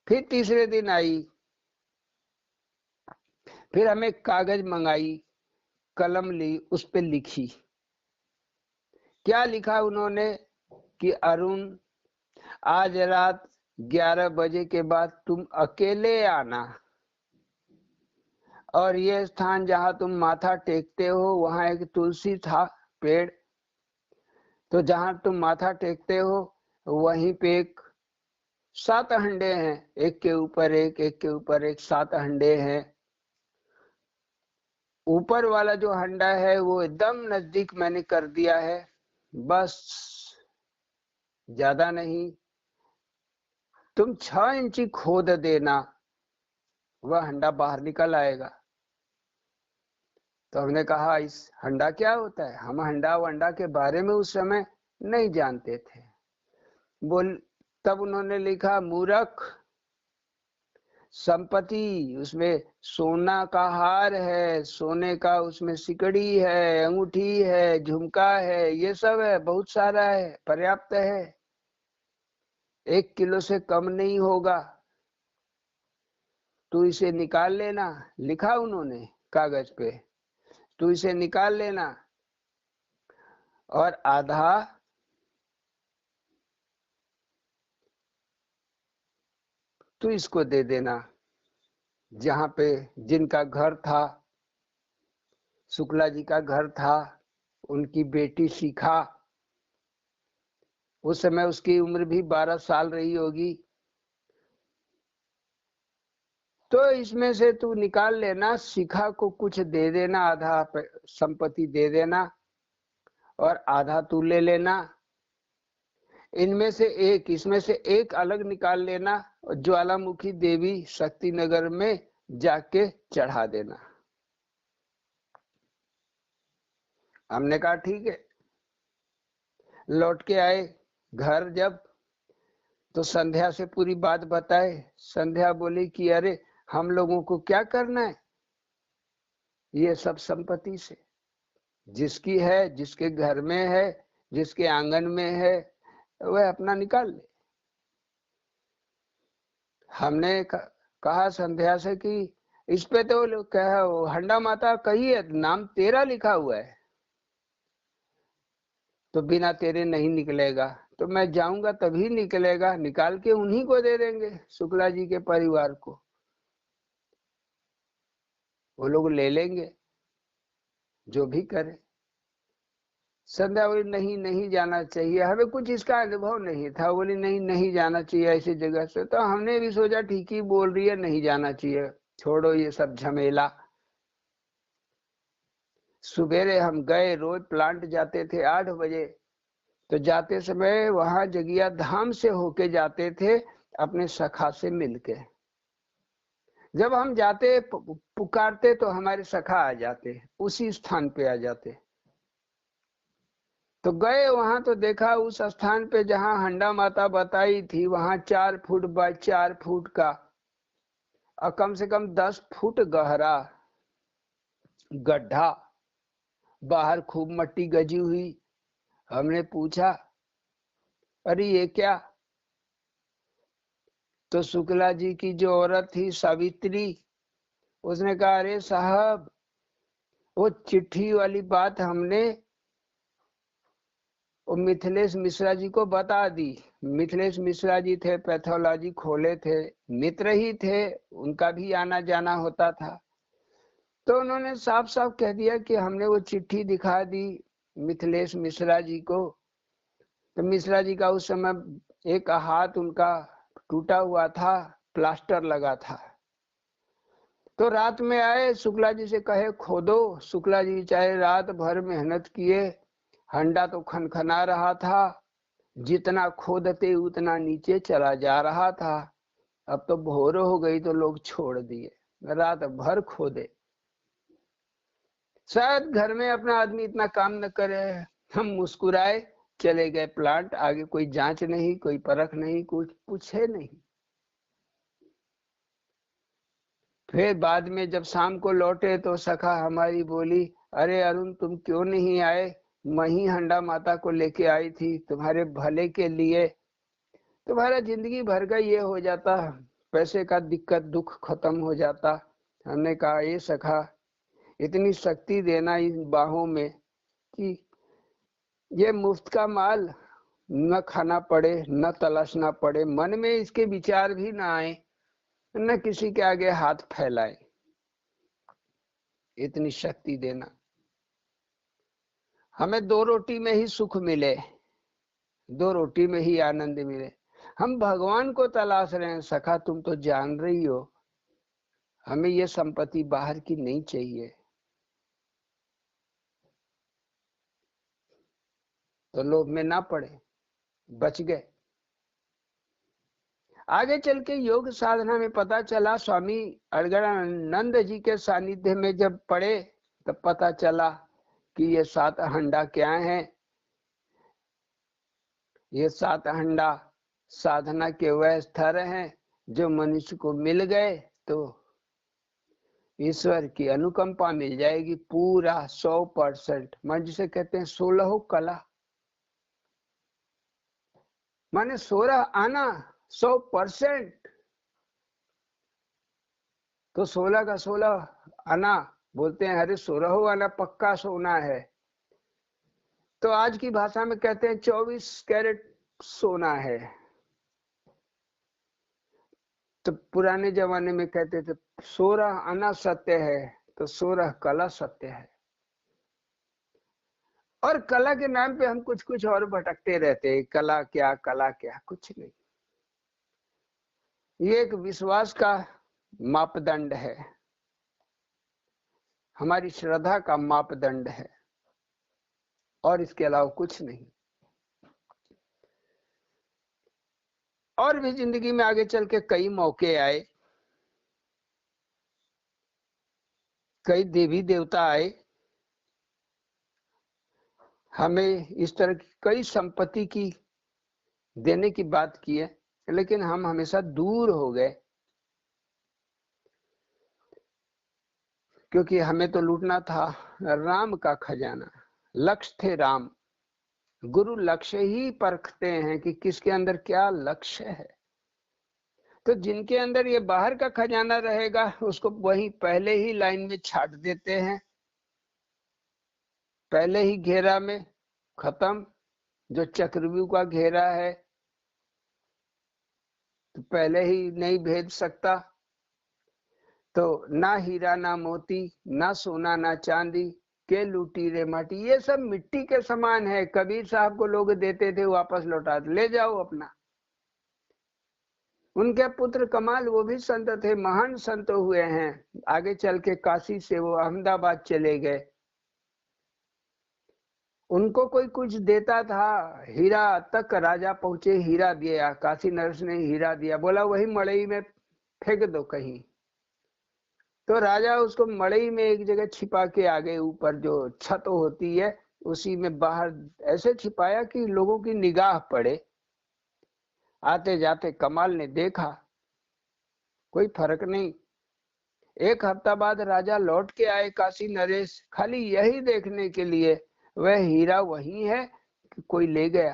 फिर तीसरे दिन आई, फिर हमें कागज मंगाई, कलम ली, उस पे लिखी। क्या लिखा उन्होंने कि अरुण आज रात 11 बजे के बाद तुम अकेले आना, और ये स्थान जहां तुम माथा टेकते हो वहां एक तुलसी था पेड़, तो जहां तुम माथा टेकते हो वहीं पे एक 7 हंडे हैं, एक के ऊपर एक, एक के ऊपर एक, 7 हंडे हैं। ऊपर वाला जो हंडा है वो एकदम नजदीक मैंने कर दिया है, बस ज्यादा नहीं, तुम 6 इंची खोद देना, वह हंडा बाहर निकल आएगा। तो हमने कहा इस हंडा क्या होता है, हम हंडा वंडा के बारे में उस समय नहीं जानते थे। बोल तब उन्होंने लिखा, मूर्ख, संपत्ति उसमें सोना का हार है, सोने का उसमें सिकड़ी है, अंगूठी है, झुमका है, ये सब है, बहुत सारा है, पर्याप्त है, 1 किलो से कम नहीं होगा, तू इसे निकाल लेना। लिखा उन्होंने कागज पे, तू इसे निकाल लेना और आधा तू इसको दे देना। जहां पे जिनका घर था, शुक्ला जी का घर था, उनकी बेटी शिखा, उस समय उसकी उम्र भी 12 साल रही होगी, तो इसमें से तू निकाल लेना, शिखा को कुछ दे देना, आधा संपत्ति दे देना और आधा तू ले लेना। इनमें से एक, इसमें से एक अलग निकाल लेना और ज्वालामुखी देवी शक्ति नगर में जाके चढ़ा देना। हमने कहा ठीक है। लौट के आए घर जब, तो संध्या से पूरी बात बताए। संध्या बोली कि अरे हम लोगों को क्या करना है ये सब संपत्ति से, जिसकी है, जिसके घर में है, जिसके आंगन में है, वह अपना निकाल ले। हमने कहा संध्या से कि इस पे तो कहा हंडा माता कही है, नाम तेरा लिखा हुआ है, तो बिना तेरे नहीं निकलेगा। तो मैं जाऊंगा तभी निकलेगा, निकाल के उन्हीं को दे देंगे, शुक्ला जी के परिवार को, वो लोग ले लेंगे, जो भी करे। संध्या बोली नहीं, नहीं जाना चाहिए, हमें कुछ इसका अनुभव नहीं था। बोली नहीं, नहीं जाना चाहिए ऐसी जगह से। तो हमने भी सोचा ठीक ही बोल रही है, नहीं जाना चाहिए, छोड़ो ये सब झमेला। सवेरे हम गए, रोज प्लांट जाते थे 8 बजे। तो जाते समय वहां जगिया धाम से होके जाते थे, अपने सखा से मिलके। जब हम जाते पुकारते तो हमारे सखा आ जाते, उसी स्थान पे आ जाते। तो गए वहां तो देखा उस स्थान पे जहां हंडा माता बताई थी, वहां 4 फुट बाय 4 फुट का और कम से कम 10 फुट गहरा गड्ढा, बाहर खूब मट्टी गजी हुई। हमने पूछा अरे ये क्या? तो शुक्ला जी की जो औरत थी सावित्री, उसने कहा अरे साहब, वो चिट्ठी वाली बात हमने वो मिथिलेश मिश्रा जी को बता दी। मिथिलेश मिश्रा जी थे, पैथोलॉजी खोले थे, मित्र ही थे, उनका भी आना जाना होता था। तो उन्होंने साफ साफ कह दिया कि हमने वो चिट्ठी दिखा दी मिथिलेश मिश्रा जी को। तो मिश्रा जी का उस समय एक हाथ उनका टूटा हुआ था, प्लास्टर लगा था। तो रात में आए, शुक्ला जी से कहे खोदो। शुक्ला जी चाहे रात भर मेहनत किए, हंडा तो खनखना रहा था, जितना खोदते उतना नीचे चला जा रहा था। अब तो भोर हो गई तो लोग छोड़ दिए, रात भर खोदे। शायद घर में अपना आदमी इतना काम न करे। हम मुस्कुराए, चले गए प्लांट। आगे कोई जांच नहीं, कोई परख नहीं, कुछ पूछे नहीं। फिर बाद में जब शाम को लौटे तो सखा हमारी बोली अरे अरुण, तुम क्यों नहीं आए? मैं ही हंडा माता को लेके आई थी तुम्हारे भले के लिए। तुम्हारा जिंदगी भर का ये हो जाता, पैसे का दिक्कत दुख खत्म हो जाता। हमने कहा ये सखा, इतनी शक्ति देना इन बाहों में कि ये मुफ्त का माल न खाना पड़े, न तलाशना पड़े, मन में इसके विचार भी ना आए, न किसी के आगे हाथ फैलाए। इतनी शक्ति देना, हमें 2 रोटी में ही सुख मिले, 2 रोटी में ही आनंद मिले। हम भगवान को तलाश रहे हैं सखा, तुम तो जान रही हो। हमें ये संपत्ति बाहर की नहीं चाहिए। तो लोभ में ना पड़े, बच गए। आगे चल के योग साधना में पता चला, स्वामी अड़गड़ानंद जी के सानिध्य में जब पढ़े तब पता चला कि ये 7 हंडा क्या है। ये 7 हंडा साधना के वह स्तर हैं जो मनुष्य को मिल गए तो ईश्वर की अनुकंपा मिल जाएगी पूरा 100%। मन जिसे कहते हैं 16 कला, माने 16 आना 100%। तो 16 का 16 आना बोलते हैं, अरे 16 आना पक्का सोना है। तो आज की भाषा में कहते हैं 24 कैरेट सोना है। तो पुराने जमाने में कहते थे 16 आना सत्य है, तो 16 कला सत्य है। और कला के नाम पे हम कुछ कुछ और भटकते रहते हैं, कला क्या, कला क्या, कुछ नहीं। ये एक विश्वास का मापदंड है, हमारी श्रद्धा का मापदंड है, और इसके अलावा कुछ नहीं। और भी जिंदगी में आगे चल के कई मौके आए, कई देवी देवता आए, हमें इस तरह की कई संपत्ति की देने की बात की है, लेकिन हम हमेशा दूर हो गए, क्योंकि हमें तो लूटना था राम का खजाना। लक्ष्य थे राम। गुरु लक्ष्य ही परखते हैं कि किसके अंदर क्या लक्ष्य है। तो जिनके अंदर ये बाहर का खजाना रहेगा उसको वही पहले ही लाइन में छाट देते हैं, पहले ही घेरा में खत्म। जो चक्रव्यूह का घेरा है तो पहले ही नहीं भेज सकता। तो ना हीरा ना मोती, ना सोना ना चांदी, के लूटी रे माटी, ये सब मिट्टी के समान है। कबीर साहब को लोग देते थे, वापस लौटा ले जाओ अपना। उनके पुत्र कमाल, वो भी संत थे, महान संत हुए हैं। आगे चल के काशी से वो अहमदाबाद चले गए। उनको कोई कुछ देता था, हीरा तक राजा पहुंचे, हीरा दिया, काशी नरेश ने हीरा दिया, बोला वही मड़ई में फेंक दो कहीं। तो राजा उसको मड़ई में एक जगह छिपा के आ गए, ऊपर जो छत होती है उसी में बाहर ऐसे छिपाया कि लोगों की निगाह पड़े। आते जाते कमाल ने देखा, कोई फर्क नहीं। एक हफ्ता बाद राजा लौट के आए काशी नरेश, खाली यही देखने के लिए वह हीरा वही है कि कोई ले गया।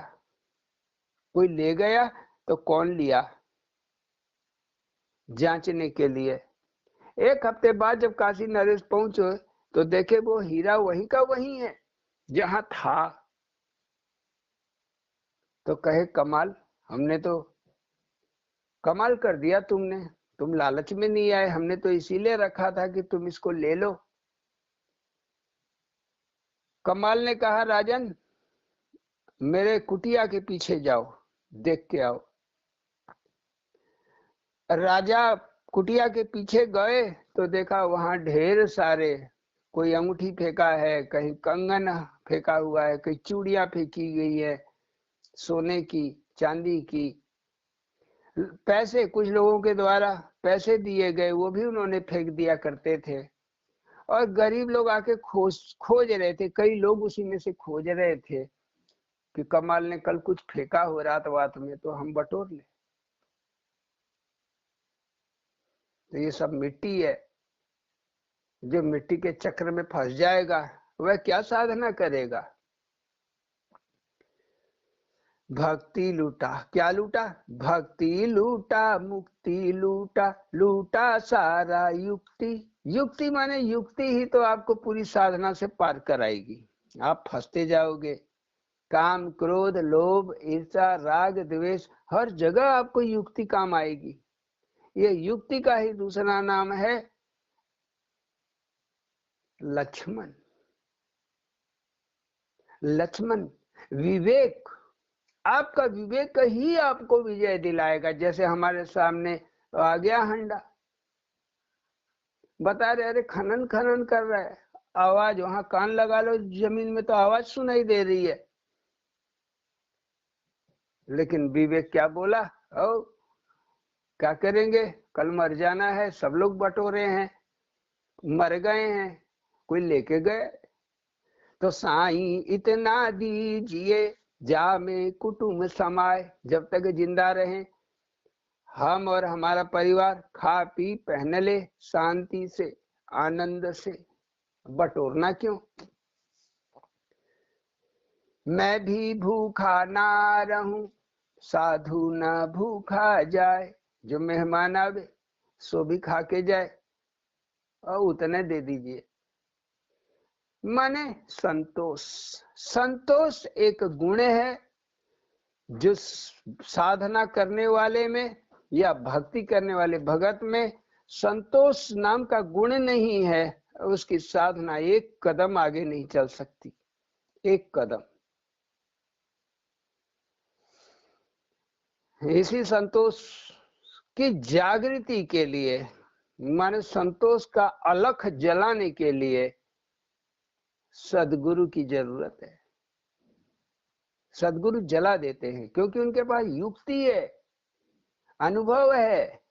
कोई ले गया तो कौन लिया, जांचने के लिए। एक हफ्ते बाद जब काशी नरेश पहुंचे तो देखे वो हीरा वही का वही है जहां था। तो कहे कमाल, हमने तो कमाल कर दिया तुमने, तुम लालच में नहीं आए, हमने तो इसीलिए रखा था कि तुम इसको ले लो। कमाल ने कहा राजन, मेरे कुटिया के पीछे जाओ, देख के आओ। राजा कुटिया के पीछे गए तो देखा वहां ढेर सारे, कोई अंगूठी फेंका है, कहीं कंगन फेंका हुआ है, कहीं चूड़ियां फेंकी गई है, सोने की चांदी की। पैसे कुछ लोगों के द्वारा पैसे दिए गए, वो भी उन्होंने फेंक दिया करते थे। और गरीब लोग आके खोज रहे थे, कई लोग उसी में से खोज रहे थे कि कमाल ने कल कुछ फेंका हो रात वात में, तो हम बटोर ले। तो ये सब मिट्टी है। जो मिट्टी के चक्र में फंस जाएगा वह क्या साधना करेगा। भक्ति लूटा, क्या लूटा, भक्ति लूटा, मुक्ति लूटा, लूटा सारा युक्ति। युक्ति माने युक्ति ही तो आपको पूरी साधना से पार कराएगी। आप फंसते जाओगे। काम क्रोध लोभ ईर्ष्या राग द्वेष, हर जगह आपको युक्ति काम आएगी। ये युक्ति का ही दूसरा नाम है लक्ष्मण। लक्ष्मण विवेक, आपका विवेक ही आपको विजय दिलाएगा। जैसे हमारे सामने आ गया हंडा, बता रहे अरे खनन खनन कर रहा है, आवाज वहां कान लगा लो जमीन में तो आवाज सुनाई दे रही है। लेकिन विवेक क्या बोला, ओ क्या करेंगे, कल मर जाना है, सब लोग बटोरे हैं, मर गए हैं, कोई लेके गए। तो साईं इतना दीजिए जा में कुटुंब समाए, जब तक जिंदा रहे हम और हमारा परिवार खा पी पहन ले शांति से आनंद से, बटोरना क्यों। मैं भी भूखा ना रहूं, साधु ना भूखा जाए, जो मेहमान आवे सो भी खा के जाए और उतने दे दीजिए। माने संतोष। संतोष एक गुण है जो साधना करने वाले में या भक्ति करने वाले भगत में संतोष नाम का गुण नहीं है, उसकी साधना एक कदम आगे नहीं चल सकती, एक कदम। इसी संतोष की जागृति के लिए, माने संतोष का अलख जलाने के लिए सदगुरु की जरूरत है। सदगुरु जला देते हैं क्योंकि उनके पास युक्ति है, अनुभव है।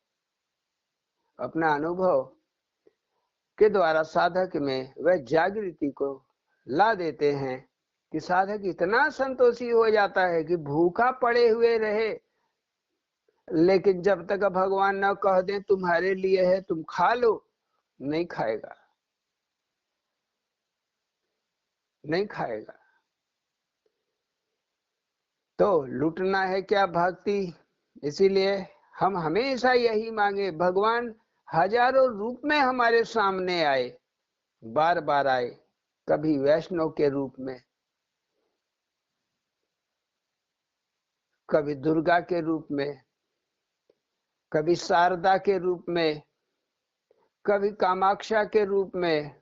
अपना अनुभव के द्वारा साधक में वह जागृति को ला देते हैं कि साधक इतना संतोषी हो जाता है कि भूखा पड़े हुए रहे, लेकिन जब तक भगवान न कह दे तुम्हारे लिए है तुम खा लो, नहीं खाएगा, नहीं खाएगा। तो लूटना है क्या भक्ति, इसीलिए हम हमेशा यही मांगे, भगवान हजारों रूप में हमारे सामने आए, बार बार आए, कभी वैष्णव के रूप में, कभी दुर्गा के रूप में, कभी शारदा के रूप में, कभी कामाक्षा के रूप में,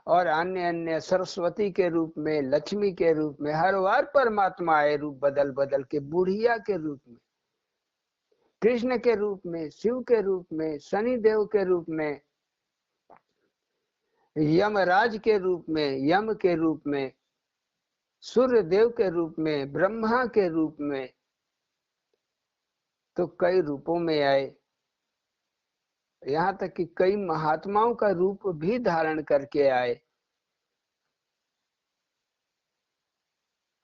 और अन्य अन्य सरस्वती के रूप में, लक्ष्मी के रूप में। हर बार परमात्मा आए रूप बदल बदल के, बुढ़िया के रूप में, कृष्ण के रूप में, शिव के रूप में, शनिदेव के रूप में, यमराज के रूप में, यम के रूप में, सूर्य देव के रूप में, ब्रह्मा के रूप में, तो कई रूपों में आए। यहाँ तक कि कई महात्माओं का रूप भी धारण करके आए।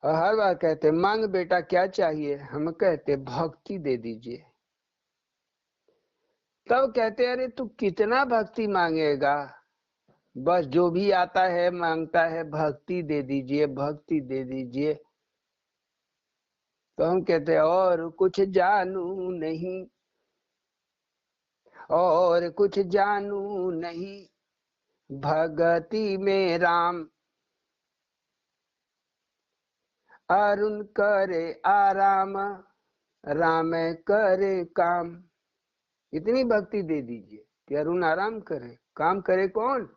और हर बार कहते मांग बेटा क्या चाहिए, हम कहते भक्ति दे दीजिए। तब कहते अरे तू कितना भक्ति मांगेगा, बस जो भी आता है मांगता है, भक्ति दे दीजिए, भक्ति दे दीजिए। तो हम कहते और कुछ जानू नहीं, और कुछ जानू नहीं, भगति में राम, अरुण करे आराम, राम करे काम। इतनी भक्ति दे दीजिए कि अरुण आराम करे, काम करे कौन,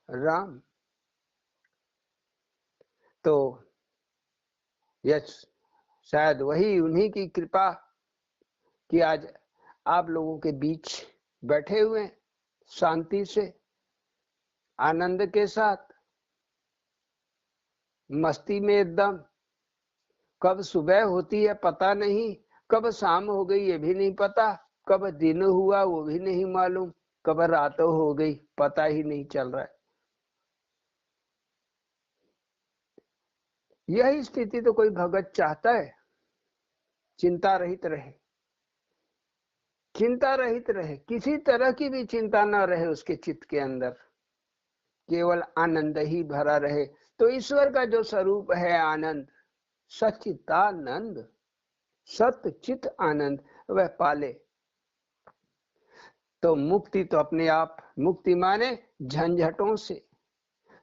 राम। तो यस, शायद वही उन्हीं की कृपा कि आज आप लोगों के बीच बैठे हुए शांति से, आनंद के साथ, मस्ती में एकदम। कब सुबह होती है पता नहीं, कब शाम हो गई ये भी नहीं पता, कब दिन हुआ वो भी नहीं मालूम, कब रात हो गई पता ही नहीं चल रहा है। यही स्थिति तो कोई भगत चाहता है, चिंता रहित रहे, चिंता रहित रहे, किसी तरह की भी चिंता ना रहे उसके चित्त के अंदर, केवल आनंद ही भरा रहे। तो ईश्वर का जो स्वरूप है आनंद, सच्चिदानंद, सत चित आनंद, वह पाले तो मुक्ति तो अपने आप। मुक्ति माने झंझटों से,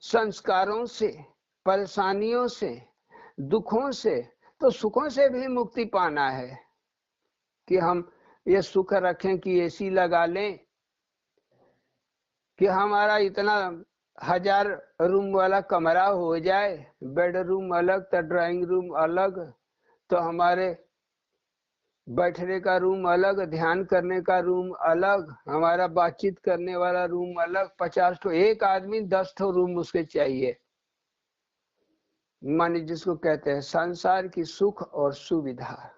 संस्कारों से, परेशानियों से, दुखों से, तो सुखों से भी मुक्ति पाना है। कि हम ये सुख रखें कि एसी लगा लें, कि हमारा इतना 1000 रूम वाला कमरा हो जाए, बेडरूम अलग तो ड्राइंग रूम अलग, तो हमारे बैठने का रूम अलग, ध्यान करने का रूम अलग, हमारा बातचीत करने वाला रूम अलग। 50 ठो एक आदमी 10 ठो रूम उसके चाहिए। माने जिसको कहते हैं संसार की सुख और सुविधा,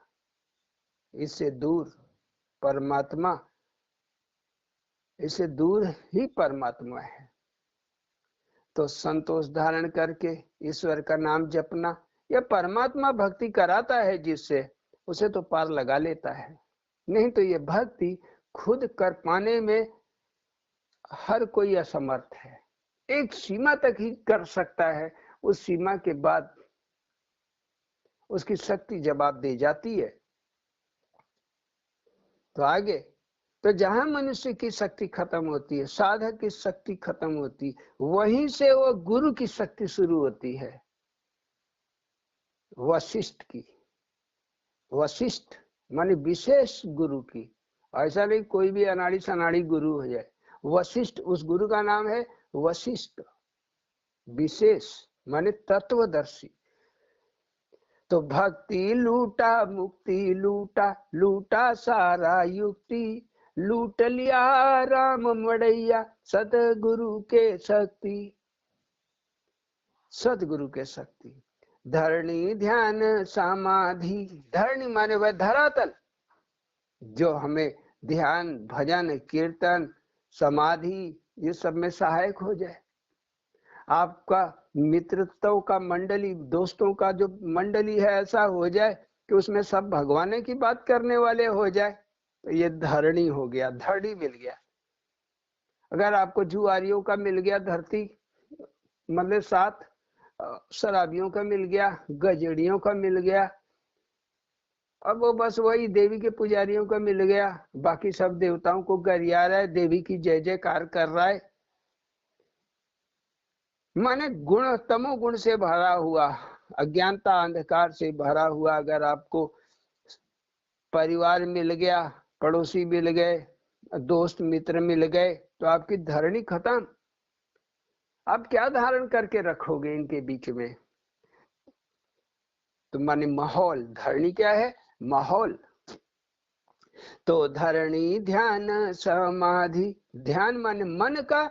इससे दूर परमात्मा, इससे दूर ही परमात्मा है। तो संतोष धारण करके ईश्वर का नाम जपना, या परमात्मा भक्ति कराता है जिससे, उसे तो पार लगा लेता है। नहीं तो ये भक्ति खुद कर पाने में हर कोई असमर्थ है। एक सीमा तक ही कर सकता है, उस सीमा के बाद उसकी शक्ति जवाब दे जाती है। तो आगे, तो जहां मनुष्य की शक्ति खत्म होती है, साधक की शक्ति खत्म होती है, वहीं से वो गुरु की शक्ति शुरू होती है। वशिष्ठ की, वशिष्ठ माने विशेष गुरु की। ऐसा नहीं कोई भी अनाड़ी सनाड़ी गुरु हो जाए, वशिष्ठ उस गुरु का नाम है वशिष्ठ। विशेष माने तत्वदर्शी। तो भक्ति लूटा, मुक्ति लूटा, लूटा सारा युक्ति, लूट लिया राम मड़ैया, सतगुरु के शक्ति, सतगुरु के शक्ति। धरणी ध्यान समाधि, धरणी माने वह धरातल जो हमें ध्यान, भजन, कीर्तन, समाधि ये सब में सहायक हो जाए। आपका मित्रत्व का मंडली, दोस्तों का जो मंडली है ऐसा हो जाए कि उसमें सब भगवान की बात करने वाले हो जाए, तो ये धरणी हो गया, धरणी मिल गया। अगर आपको जुआरियों का मिल गया धरती, मतलब साथ शराबियों का मिल गया, गजेड़ियों का मिल गया, अब वो बस वही देवी के पुजारियों को मिल गया, बाकी सब देवताओं को गरिया रहा है, देवी की जय जयकार कर रहा है। माने गुण, तमोगुण से भरा हुआ, अज्ञानता अंधकार से भरा हुआ अगर आपको परिवार मिल गया, पड़ोसी मिल गए, दोस्त मित्र मिल गए, तो आपकी धरणी खत्म। आप क्या धारण करके रखोगे इनके बीच में? तो माने माहौल, धरणी क्या है? माहौल। तो धरणी ध्यान समाधि, ध्यान माने मन का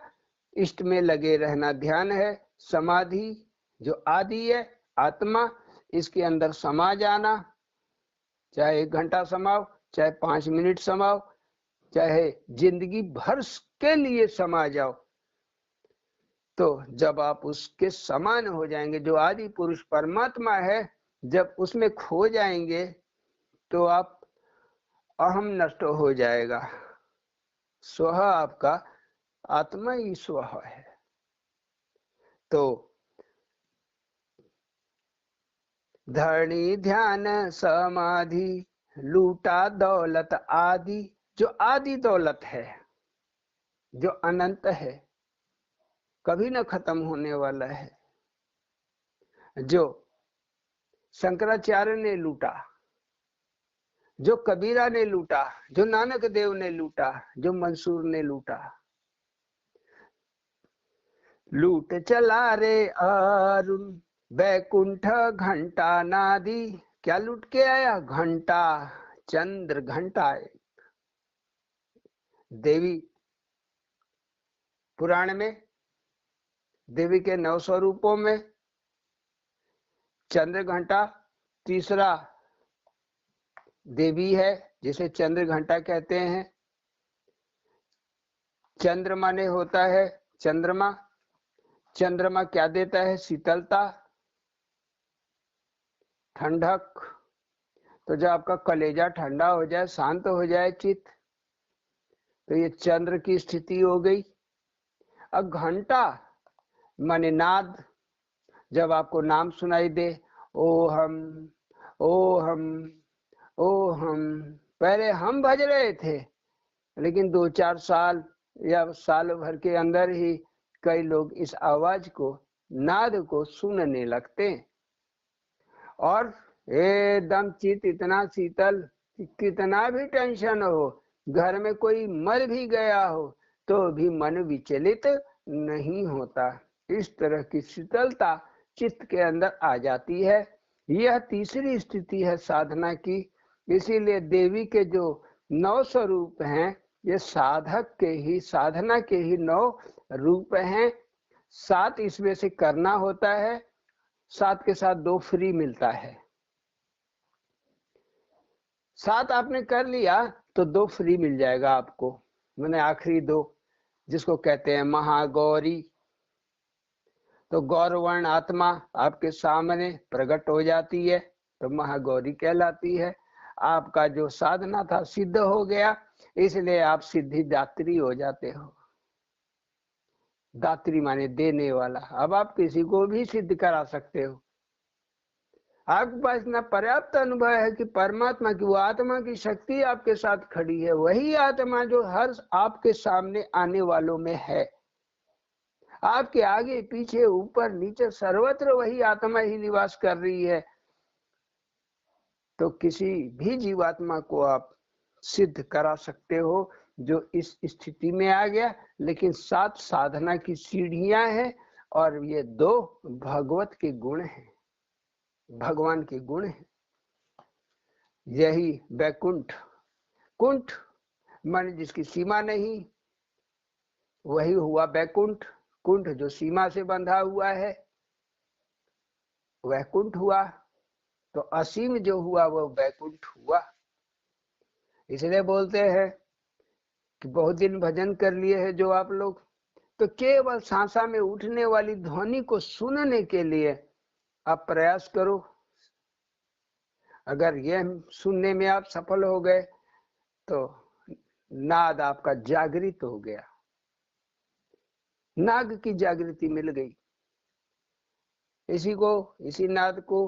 इष्ट में लगे रहना ध्यान है। समाधि जो आदि है, आत्मा, इसके अंदर समा जाना, चाहे 1 घंटा समाओ, चाहे 5 मिनट समाओ, चाहे जिंदगी भर के लिए समा जाओ। तो जब आप उसके समान हो जाएंगे, जो आदि पुरुष परमात्मा है, जब उसमें खो जाएंगे तो आप अहम नष्ट हो जाएगा। स्व आपका आत्मा ही स्व है। तो धरणी ध्यान समाधि लूटा दौलत आदि, जो आदि दौलत है, जो अनंत है, कभी न खत्म होने वाला है, जो शंकराचार्य ने लूटा, जो कबीरा ने लूटा, जो नानक देव ने लूटा, जो मंसूर ने लूटा। लूट चला रे अरुण बैकुंठ घंटा नादी, क्या लूट के आया? घंटा, चंद्र घंटा। देवी पुराण में देवी के 9 स्वरूपों में चंद्र घंटा तीसरा देवी है, जिसे चंद्र घंटा कहते हैं। चंद्र माने होता है चंद्रमा। चंद्रमा क्या देता है? शीतलता, ठंडक। तो जब आपका कलेजा ठंडा हो जाए, शांत हो जाए चित्त, तो ये चंद्र की स्थिति हो गई। अब घंटा माने नाद, जब आपको नाम सुनाई दे, ओ हम, ओ हम, ओ हम। पहले हम भज रहे थे, लेकिन 2-4 साल या साल भर के अंदर ही कई लोग इस आवाज को, नाद को सुनने लगते, और एकदम चित्त इतना शीतल, कितना भी टेंशन हो, घर में कोई मर भी गया हो, तो भी मन विचलित नहीं होता। इस तरह की शीतलता चित्त के अंदर आ जाती है। यह तीसरी स्थिति है साधना की। इसीलिए देवी के जो 9 स्वरूप हैं, ये साधक के ही, साधना के ही 9 रूप हैं। 7 इसमें से करना होता है, 7 के साथ 2 फ्री मिलता है। 7 आपने कर लिया तो 2 फ्री मिल जाएगा आपको। मैंने आखिरी 2, जिसको कहते हैं महागौरी। तो गौरवर्ण आत्मा आपके सामने प्रकट हो जाती है, तो महागौरी कहलाती है। आपका जो साधना था सिद्ध हो गया, इसलिए आप सिद्धि दात्री हो जाते हो। दात्री माने देने वाला। अब आप किसी को भी सिद्ध करा सकते हो। आपके पास इतना पर्याप्त अनुभव है कि परमात्मा की, वो आत्मा की शक्ति आपके साथ खड़ी है, वही आत्मा जो हर आपके सामने आने वालों में है। आपके आगे पीछे ऊपर नीचे सर्वत्र वही आत्मा ही निवास कर रही है। तो किसी भी जीवात्मा को आप सिद्ध करा सकते हो जो इस स्थिति में आ गया। लेकिन 7 साधना की सीढ़ियां हैं, और ये 2 भगवत के गुण हैं, भगवान के गुण हैं। यही बैकुंठ, कुंठ मन जिसकी सीमा नहीं, वही हुआ बैकुंठ। कुंठ जो सीमा से बंधा हुआ है, वह कुंठ हुआ। तो असीम जो हुआ वो बैकुंठ हुआ। इसलिए बोलते हैं कि बहुत दिन भजन कर लिए हैं जो आप लोग, तो केवल सांसा में उठने वाली ध्वनि को सुनने के लिए आप प्रयास करो। अगर यह सुनने में आप सफल हो गए तो नाद आपका जागृत हो गया, नाग की जागृति मिल गई। इसी नाद को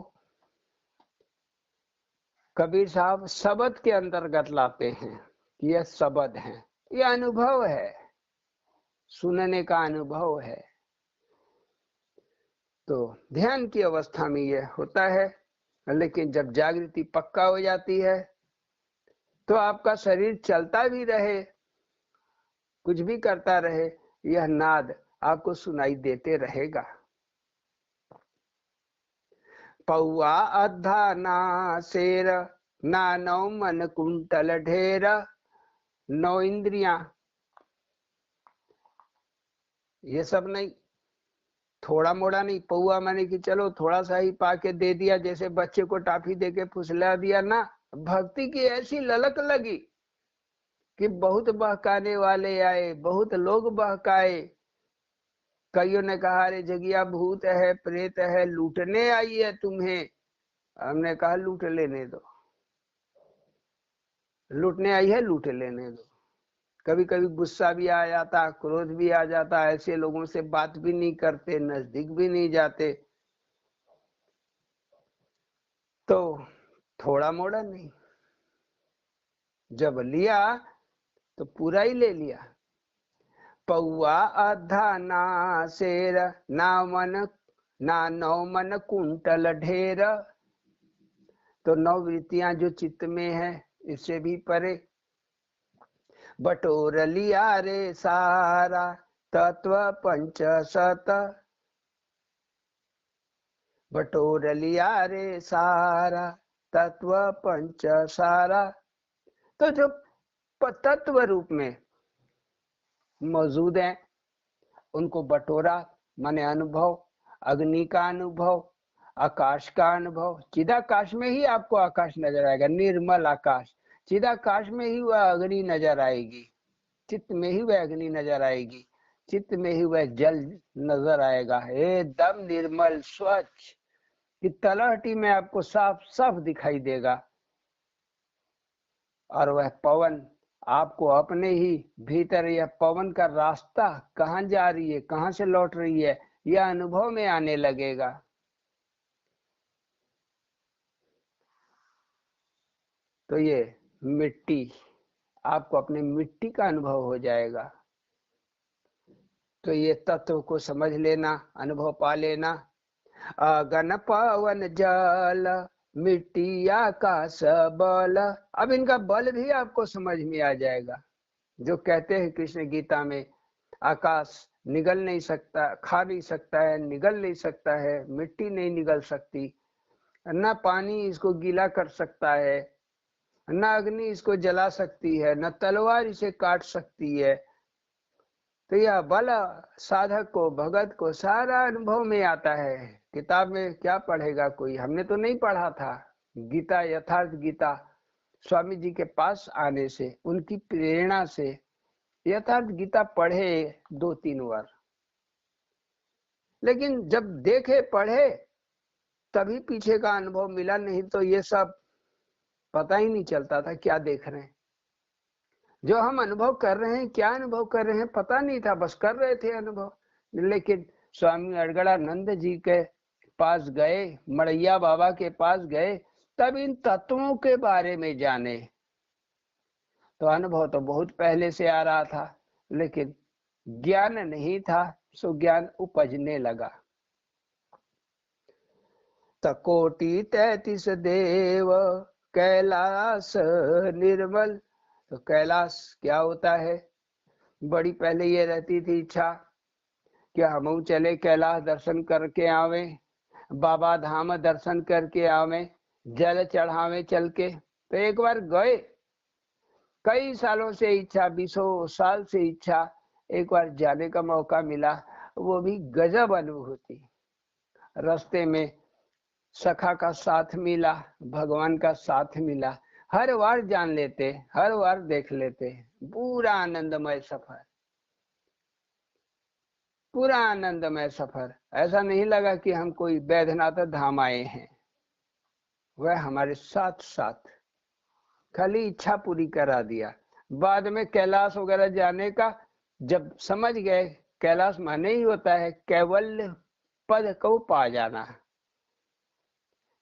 कबीर साहब शब्द के अंतर्गत लाते हैं कि यह शब्द है, यह अनुभव है, सुनने का अनुभव है। तो ध्यान की अवस्था में यह होता है, लेकिन जब जागृति पक्का हो जाती है तो आपका शरीर चलता भी रहे, कुछ भी करता रहे, यह नाद आपको सुनाई देते रहेगा। पौआ अद्धा ना शेर, ना नौ मन कुंटल ढेर। 9 इंद्रियां, ये सब नहीं, थोड़ा मोड़ा नहीं। पौआ माने कि चलो थोड़ा सा ही पाके दे दिया, जैसे बच्चे को टाफी देके फुसला दिया ना। भक्ति की ऐसी ललक लगी कि बहुत बहकाने वाले आए, बहुत लोग बहकाए। कईयों ने कहा अरे जगिया भूत है, प्रेत है, लूटने आई है तुम्हें। हमने कहा लूट लेने दो, लूटने आई है, लूट लेने दो। कभी कभी गुस्सा भी आ जाता, क्रोध भी आ जाता, ऐसे लोगों से बात भी नहीं करते, नजदीक भी नहीं जाते। तो थोड़ा मोड़ा नहीं, जब लिया तो पूरा ही ले लिया। पौआ आधा ना शेर, ना मन ना 9 मन कुंटल ढेर। तो 9 वृत्तियां जो चित्त में है, इससे भी परे। बटोर लिया रे सारा, तत्व पंच सत। बटोर लिया रे सारा, तत्व पंच सारा। तो जो तत्व रूप में मौजूद है उनको बटोरा, माने अनुभव। अग्नि का अनुभव, आकाश का अनुभव। चिदाकाश में ही आपको आकाश नजर आएगा, निर्मल आकाश। चिदाकाश में ही वह अग्नि नजर आएगी, चित्त में ही वह अग्नि नजर आएगी, चित्त में ही वह जल नजर आएगा, एकदम निर्मल स्वच्छ, कि तलहटी में आपको साफ साफ दिखाई देगा। और वह पवन आपको अपने ही भीतर, यह पवन का रास्ता कहाँ जा रही है, कहाँ से लौट रही है, यह अनुभव में आने लगेगा। तो ये मिट्टी, आपको अपने मिट्टी का अनुभव हो जाएगा। तो ये तत्व को समझ लेना, अनुभव पा लेना। अगन पवन जल, मिट्टी आकाश बल। अब इनका बल भी आपको समझ में आ जाएगा। जो कहते हैं कृष्ण गीता में, आकाश निगल नहीं सकता, खा नहीं सकता है, निगल नहीं सकता है, मिट्टी नहीं निगल सकती, न पानी इसको गीला कर सकता है, न अग्नि इसको जला सकती है, न तलवार इसे काट सकती है। तो यह बल साधक को, भगत को सारा अनुभव में आता है। किताब में क्या पढ़ेगा कोई, हमने तो नहीं पढ़ा था। गीता, यथार्थ गीता स्वामी जी के पास आने से, उनकी प्रेरणा से यथार्थ गीता पढ़े 2-3 बार, लेकिन जब देखे पढ़े तभी पीछे का अनुभव मिला, नहीं तो ये सब पता ही नहीं चलता था क्या देख रहे हैं। जो हम अनुभव कर रहे हैं, क्या अनुभव कर रहे हैं पता नहीं था, बस कर रहे थे अनुभव। लेकिन स्वामी अड़गड़ानंद जी के पास गए, मड़ैया बाबा के पास गए, तब इन तत्वों के बारे में जाने। तो अनुभव तो बहुत पहले से आ रहा था, लेकिन ज्ञान नहीं था, सो ज्ञान उपजने लगा। तकोटि 33 देव, कैलाश निर्मल। तो कैलाश क्या होता है? बड़ी पहले ये रहती थी इच्छा कि हम चले कैलाश दर्शन करके आवे, बाबा धाम दर्शन करके आवे, जल चढ़ावे चल के। तो एक बार गए, कई सालों से इच्छा, 20 साल से इच्छा, एक बार जाने का मौका मिला। वो भी गजब अनुभूति। रास्ते में सखा का साथ मिला, भगवान का साथ मिला। हर बार जान लेते, हर बार देख लेते, पूरा आनंदमय सफर, पूरा आनंदमय सफर। ऐसा नहीं लगा कि हम कोई बैद्यनाथ धाम आए हैं, वह हमारे साथ साथ खाली इच्छा पूरी करा दिया। बाद में कैलाश वगैरह जाने का जब समझ गए, कैलाश माने ही होता है कैवल्य पद को पा जाना।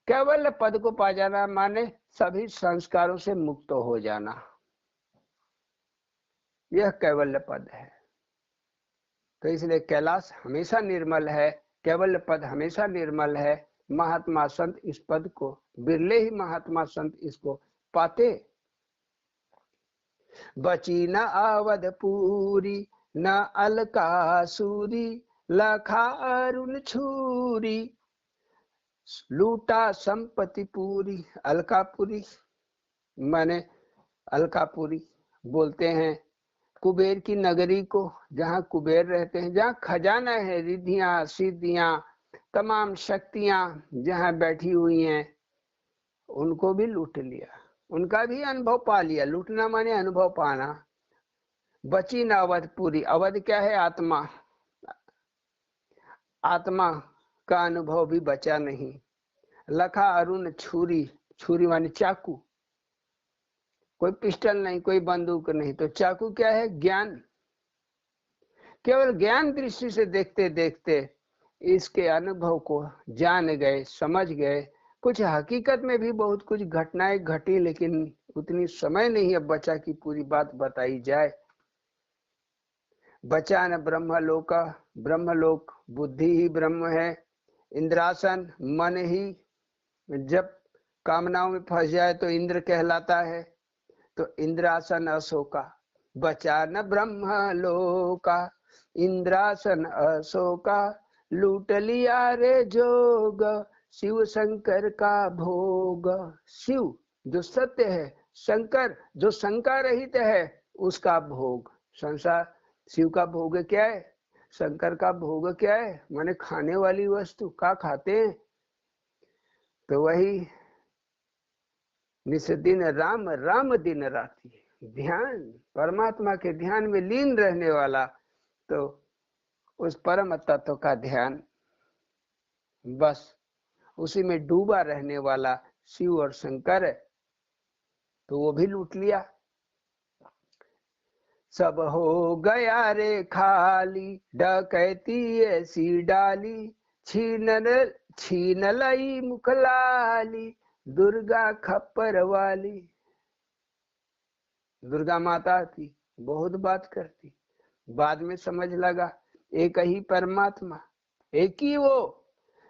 कैवल्य पद को पा जाना माने सभी संस्कारों से मुक्त हो जाना, यह कैवल्य पद है। तो इसलिए कैलाश हमेशा निर्मल है, कैवल्य पद हमेशा निर्मल है। महात्मा संत इस पद को, बिरले ही महात्मा संत इसको पाते। बची न अवधपुरी न अलकासुरी, लखा अरुण छुरी, लूटा संपत्ति पूरी। अलकापुरी माने अलकापुरी बोलते हैं कुबेर की नगरी को, जहाँ कुबेर रहते हैं, जहाँ खजाना है, रिद्धियां सिद्धियां तमाम शक्तियां जहाँ बैठी हुई हैं, उनको भी लूट लिया, उनका भी अनुभव पा लिया। लूटना माने अनुभव पाना। बची न अवधपुरी, अवध क्या है? आत्मा। आत्मा का अनुभव भी बचा नहीं। लखा अरुण छुरी, छुरी माने चाकू, कोई पिस्टल नहीं, कोई बंदूक नहीं, तो चाकू क्या है? ज्ञान। केवल ज्ञान दृष्टि से देखते देखते इसके अनुभव को जान गए, समझ गए। कुछ हकीकत में भी बहुत कुछ घटनाएं घटी, लेकिन उतनी समय नहीं अब बचा कि पूरी बात बताई जाए। बचा न ब्रह्मलोक, ब्रह्मलोक बुद्धि ही ब्रह्म है। इंद्रासन मन ही जब कामनाओं में फंस जाए तो इंद्र कहलाता है, तो इंद्रासन अशोका। बचा न ब्रह्मलोका, इंद्रासन अशोका, लूट लिया रे जोग, शिव शंकर का भोग। शिव जो सत्य है, शंकर जो शंका रहित है, उसका भोग। संसार शिव का भोग क्या है? शंकर का भोग क्या है? माने खाने वाली वस्तु का खाते हैं, तो वही निस दिन राम राम दिन राती, ध्यान परमात्मा के ध्यान में लीन रहने वाला, तो उस परम तत्व का ध्यान, बस उसी में डूबा रहने वाला शिव और शंकर है, तो वो भी लूट लिया। सब हो गया रे खाली, डकैती ऐसी डाली, छीन लई मुखलाली, दुर्गा खप्पर वाली। दुर्गा माता थी, बहुत बात करती, बाद में समझ लगा एक ही परमात्मा, एक ही वो।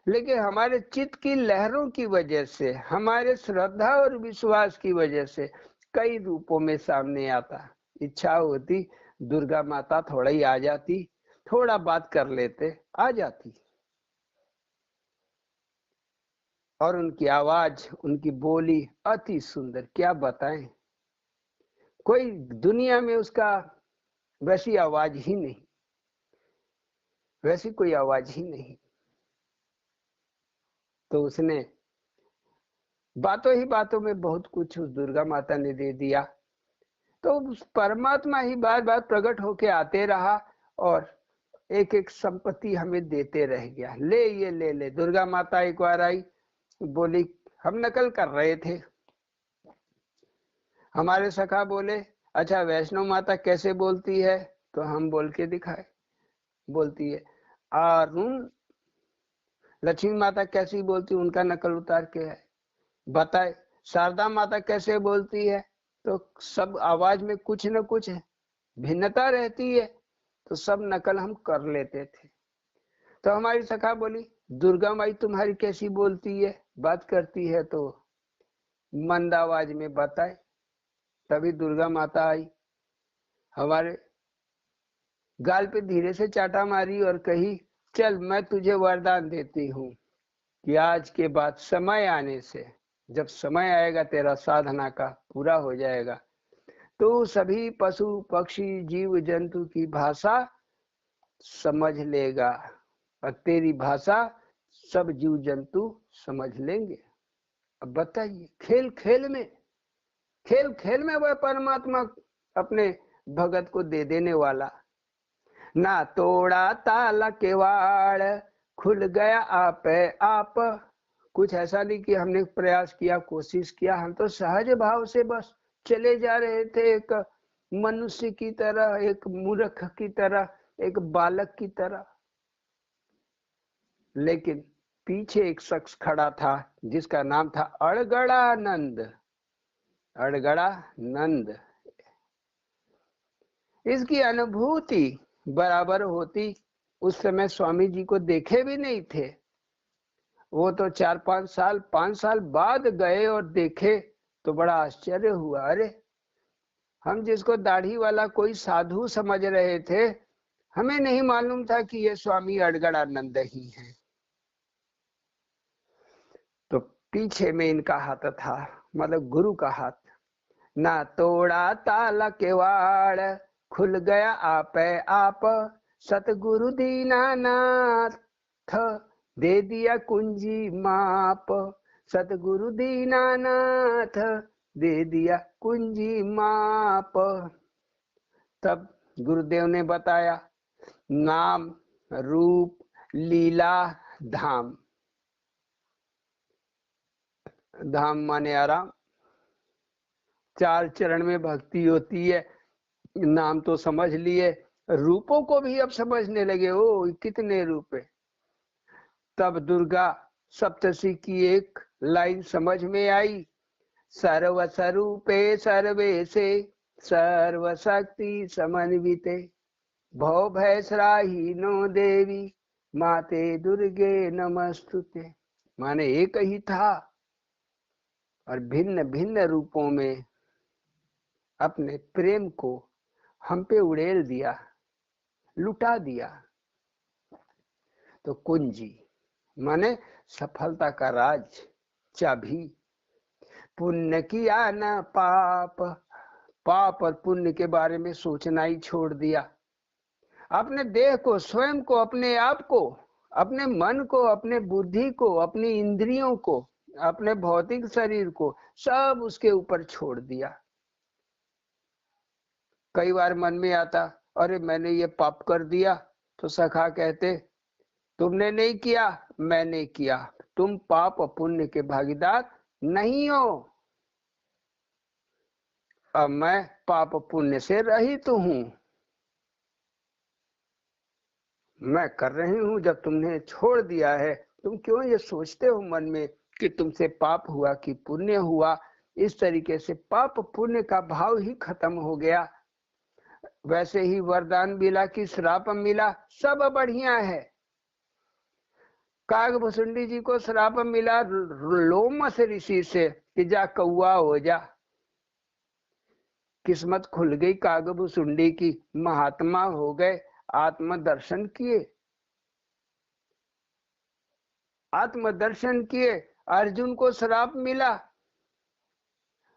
लेकिन हमारे चित्त की लहरों की वजह से, हमारे श्रद्धा और विश्वास की वजह से कई रूपों में सामने आता। इच्छा होती दुर्गा माता थोड़ा ही आ जाती, थोड़ा बात कर लेते, आ जाती। और उनकी आवाज, उनकी बोली अति सुंदर, क्या बताएं। कोई दुनिया में उसका वैसी आवाज ही नहीं, वैसी कोई आवाज ही नहीं। तो उसने बातों ही बातों में बहुत कुछ उस दुर्गा माता ने दे दिया। तो उस परमात्मा ही बार बार प्रकट होके आते रहा और एक एक संपत्ति हमें देते रह गया। ले ये ले ले। दुर्गा माता एक बार आई, बोली, हम नकल कर रहे थे, हमारे सखा बोले अच्छा वैष्णो माता कैसे बोलती है, तो हम बोल के दिखाए। बोलती है अरुण। लक्ष्मी माता कैसी बोलती, उनका नकल उतार के है बताए। शारदा माता कैसे बोलती है, तो सब आवाज में कुछ न कुछ भिन्नता रहती है, तो सब नकल हम कर लेते थे। तो हमारी सखा बोली दुर्गा माई तुम्हारी कैसी बोलती है, बात करती है, तो मंद आवाज में बताए। तभी दुर्गा माता आई, हमारे गाल पे धीरे से चाटा मारी और कही चल मैं तुझे वरदान देती हूँ कि आज के बाद समय आने से, जब समय आएगा तेरा साधना का पूरा हो जाएगा, तो सभी पशु पक्षी जीव जंतु की भाषा समझ लेगा और तेरी भाषा सब जीव जंतु समझ लेंगे। अब बताइए, खेल खेल में, खेल खेल में वह परमात्मा अपने भगत को दे देने वाला। ना तोड़ा ताला केवाड़, खुल गया आप आप। कुछ ऐसा नहीं कि हमने प्रयास किया, कोशिश किया, हम तो सहज भाव से बस चले जा रहे थे, एक मनुष्य की तरह, एक मूर्ख की तरह, एक बालक की तरह। लेकिन पीछे एक शख्स खड़ा था जिसका नाम था अड़गड़ानंद। अड़गड़ानंद, इसकी अनुभूति बराबर होती। उस समय स्वामी जी को देखे भी नहीं थे, वो तो 5 साल बाद गए और देखे तो बड़ा आश्चर्य हुआ। अरे, हम जिसको दाढ़ी वाला कोई साधु समझ रहे थे, हमें नहीं मालूम था कि ये स्वामी अड़गड़ानंद ही हैं। तो पीछे में इनका हाथ था, मतलब गुरु का हाथ। ना तोड़ा ताला केवाड़, खुल गया आपे आप, सतगुरु दीनानाथ दे दिया कुंजी माप। सतगुरु दीनानाथ दे दिया कुंजी माप। तब गुरुदेव ने बताया नाम, रूप, लीला, धाम। धाम माने आराम। 4 चरण में भक्ति होती है। नाम तो समझ लिए, रूपों को भी अब समझने लगे। ओ, कितने रूप है। तब दुर्गा सप्तशी की एक लाइन समझ में आई, सर्व स्वरूपे सर्वेशे सर्वशक्ति समन्विते भव भयसराहीनो देवी माते दुर्गे नमस्तुते। माने एक ही था और भिन्न भिन्न रूपों में अपने प्रेम को हम पे उड़ेल दिया, लुटा दिया। तो कुंजी माने सफलता का राज, चाबी। पुण्य किया न पाप, पाप और पुण्य के बारे में सोचना ही छोड़ दिया। अपने देह को, स्वयं को, अपने आप को, अपने मन को, अपने बुद्धि को, अपनी इंद्रियों को, अपने भौतिक शरीर को, सब उसके ऊपर छोड़ दिया। कई बार मन में आता, अरे मैंने ये पाप कर दिया, तो सखा कहते तुमने नहीं किया, मैंने किया। तुम पाप और पुण्य के भागीदार नहीं हो। अब मैं पाप पुण्य से रहित हूं। मैं कर रही हूं। जब तुमने छोड़ दिया है, तुम क्यों ये सोचते हो मन में कि तुमसे पाप हुआ कि पुण्य हुआ। इस तरीके से पाप पुण्य का भाव ही खत्म हो गया। वैसे ही वरदान मिला कि श्राप मिला, सब बढ़िया है। कागभुसुंडी जी को श्राप मिला लोमस ऋषि से कि जा कौआ हो जा। किस्मत खुल गई कागभुसुंडी की, महात्मा हो गए, आत्म दर्शन किए। आत्म दर्शन किए। अर्जुन को श्राप मिला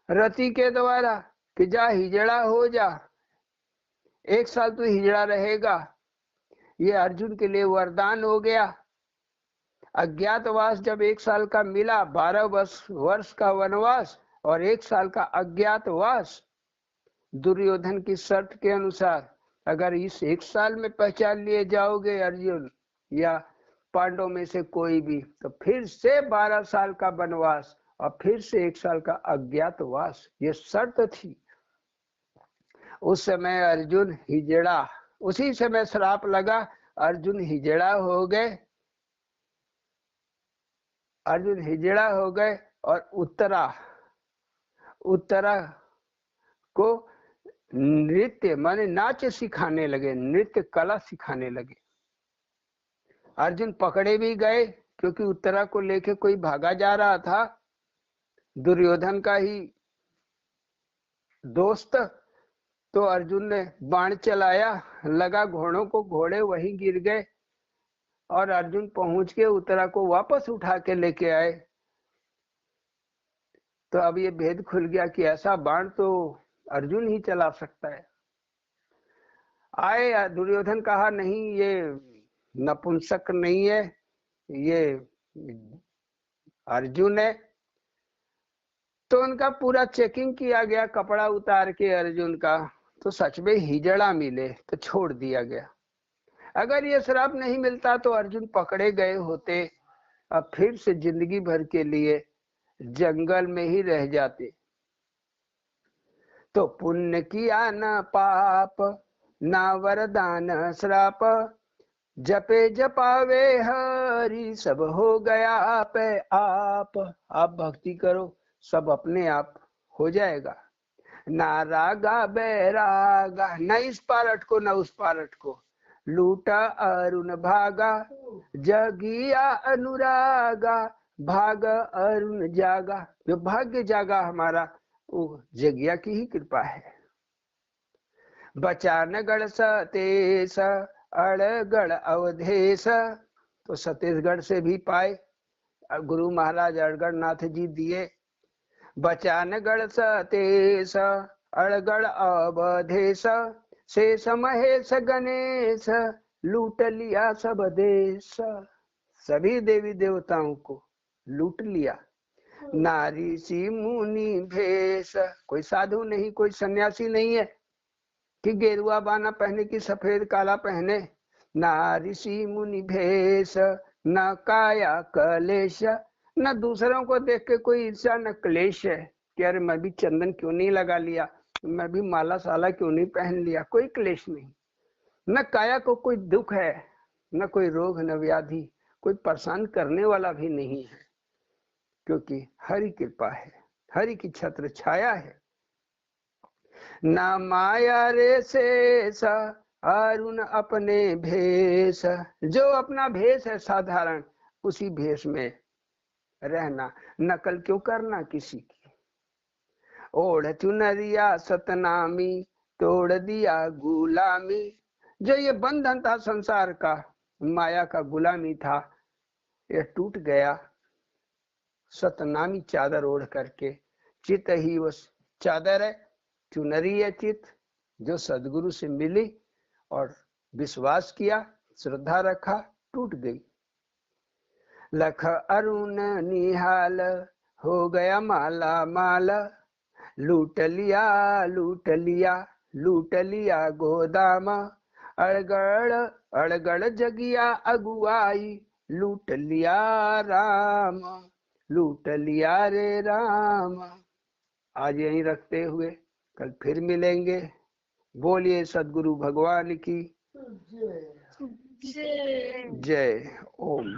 रति के द्वारा कि जा हिजड़ा हो जा, 1 साल तो हिजड़ा रहेगा। ये अर्जुन के लिए वरदान हो गया। अज्ञातवास जब 1 साल का मिला, 12 वर्ष का वनवास और 1 साल का अज्ञातवास, दुर्योधन की शर्त के अनुसार अगर इस 1 साल में पहचान लिए जाओगे अर्जुन या पांडवों में से कोई भी, तो फिर से 12 साल का वनवास और फिर से 1 साल का अज्ञातवास, ये शर्त थी। उस समय अर्जुन हिजड़ा, उसी समय श्राप लगा, अर्जुन हिजड़ा हो गए। अर्जुन हिजड़ा हो गए और उत्तरा को नृत्य माने नाच सिखाने लगे, नृत्य कला सिखाने लगे। अर्जुन पकड़े भी गए क्योंकि उत्तरा को लेके कोई भागा जा रहा था, दुर्योधन का ही दोस्त। तो अर्जुन ने बाण चलाया, लगा घोड़ों को, घोड़े वहीं गिर गए और अर्जुन पहुंच के उत्तरा को वापस उठा के लेके आए। तो अब ये भेद खुल गया कि ऐसा बाण तो अर्जुन ही चला सकता है। आए दुर्योधन, कहा नहीं, ये नपुंसक नहीं है, ये अर्जुन है। तो उनका पूरा चेकिंग किया गया, कपड़ा उतार के अर्जुन का, तो सच में हिजड़ा मिले तो छोड़ दिया गया। अगर ये श्राप नहीं मिलता तो अर्जुन पकड़े गए होते, अब फिर से जिंदगी भर के लिए जंगल में ही रह जाते। तो पुण्य किया न पाप, ना वरदान श्राप, जपे जपावे हरि सब हो गया पे आप भक्ति करो, सब अपने आप हो जाएगा। ना रागा बैरागा, न इस पार अटको न उस पार अटको, लूटा अरुण भागा, जगिया अनुरागा, भाग अरुण जागा। जो भाग्य जागा हमारा, वो जगिया की ही कृपा है। बचान गढ़ सतेश, अड़गढ़ अवधेश, तो छत्तीसगढ़ से भी पाए, गुरु महाराज अड़गढ़ नाथ जी दिए। बचानगढ़ सतेश, अड़गढ़ अवधेश, शेष महेश गणेश, लूट लिया सब देश। सभी देवी देवताओं को लूट लिया। नारी सी मुनि भेष, कोई साधु नहीं, कोई सन्यासी नहीं है कि गेरुआ बाना पहने की सफेद काला पहने। नारी सी मुनि भेष, न काया कलेश, न दूसरों को देख के कोई ईर्ष्या न क्लेश है कि अरे मैं भी चंदन क्यों नहीं लगा लिया, मैं भी माला साला क्यों नहीं पहन लिया, कोई क्लेश नहीं। न काया को कोई दुख है, न कोई रोग न व्याधि, कोई परेशान करने वाला भी नहीं है, क्योंकि हरि कृपा है, हरि की छत्र छाया है। ना माया रे शेष, अरुण अपने भेष, जो अपना भेष है साधारण, उसी भेष में रहना, नकल क्यों करना किसी की। ओढ़ चुनरिया सतनामी, तोड़ दिया गुलामी, जो ये बंधन था संसार का, माया का गुलामी था, ये टूट गया सतनामी चादर ओढ़ करके। चित ही वो चादर है, चुनरी है चित, जो सदगुरु से मिली और विश्वास किया, श्रद्धा रखा, टूट गई। लख अरुण निहाल, हो गया माला माल, लूट लिया लूट लिया लूट लिया गोदाम, अड़गड़ अड़गड़ जगिया अगुआई, लूट लिया राम, लूट लिया रे राम। आज यहीं रखते हुए कल फिर मिलेंगे। बोलिए सद्गुरु भगवान की जय। ओम।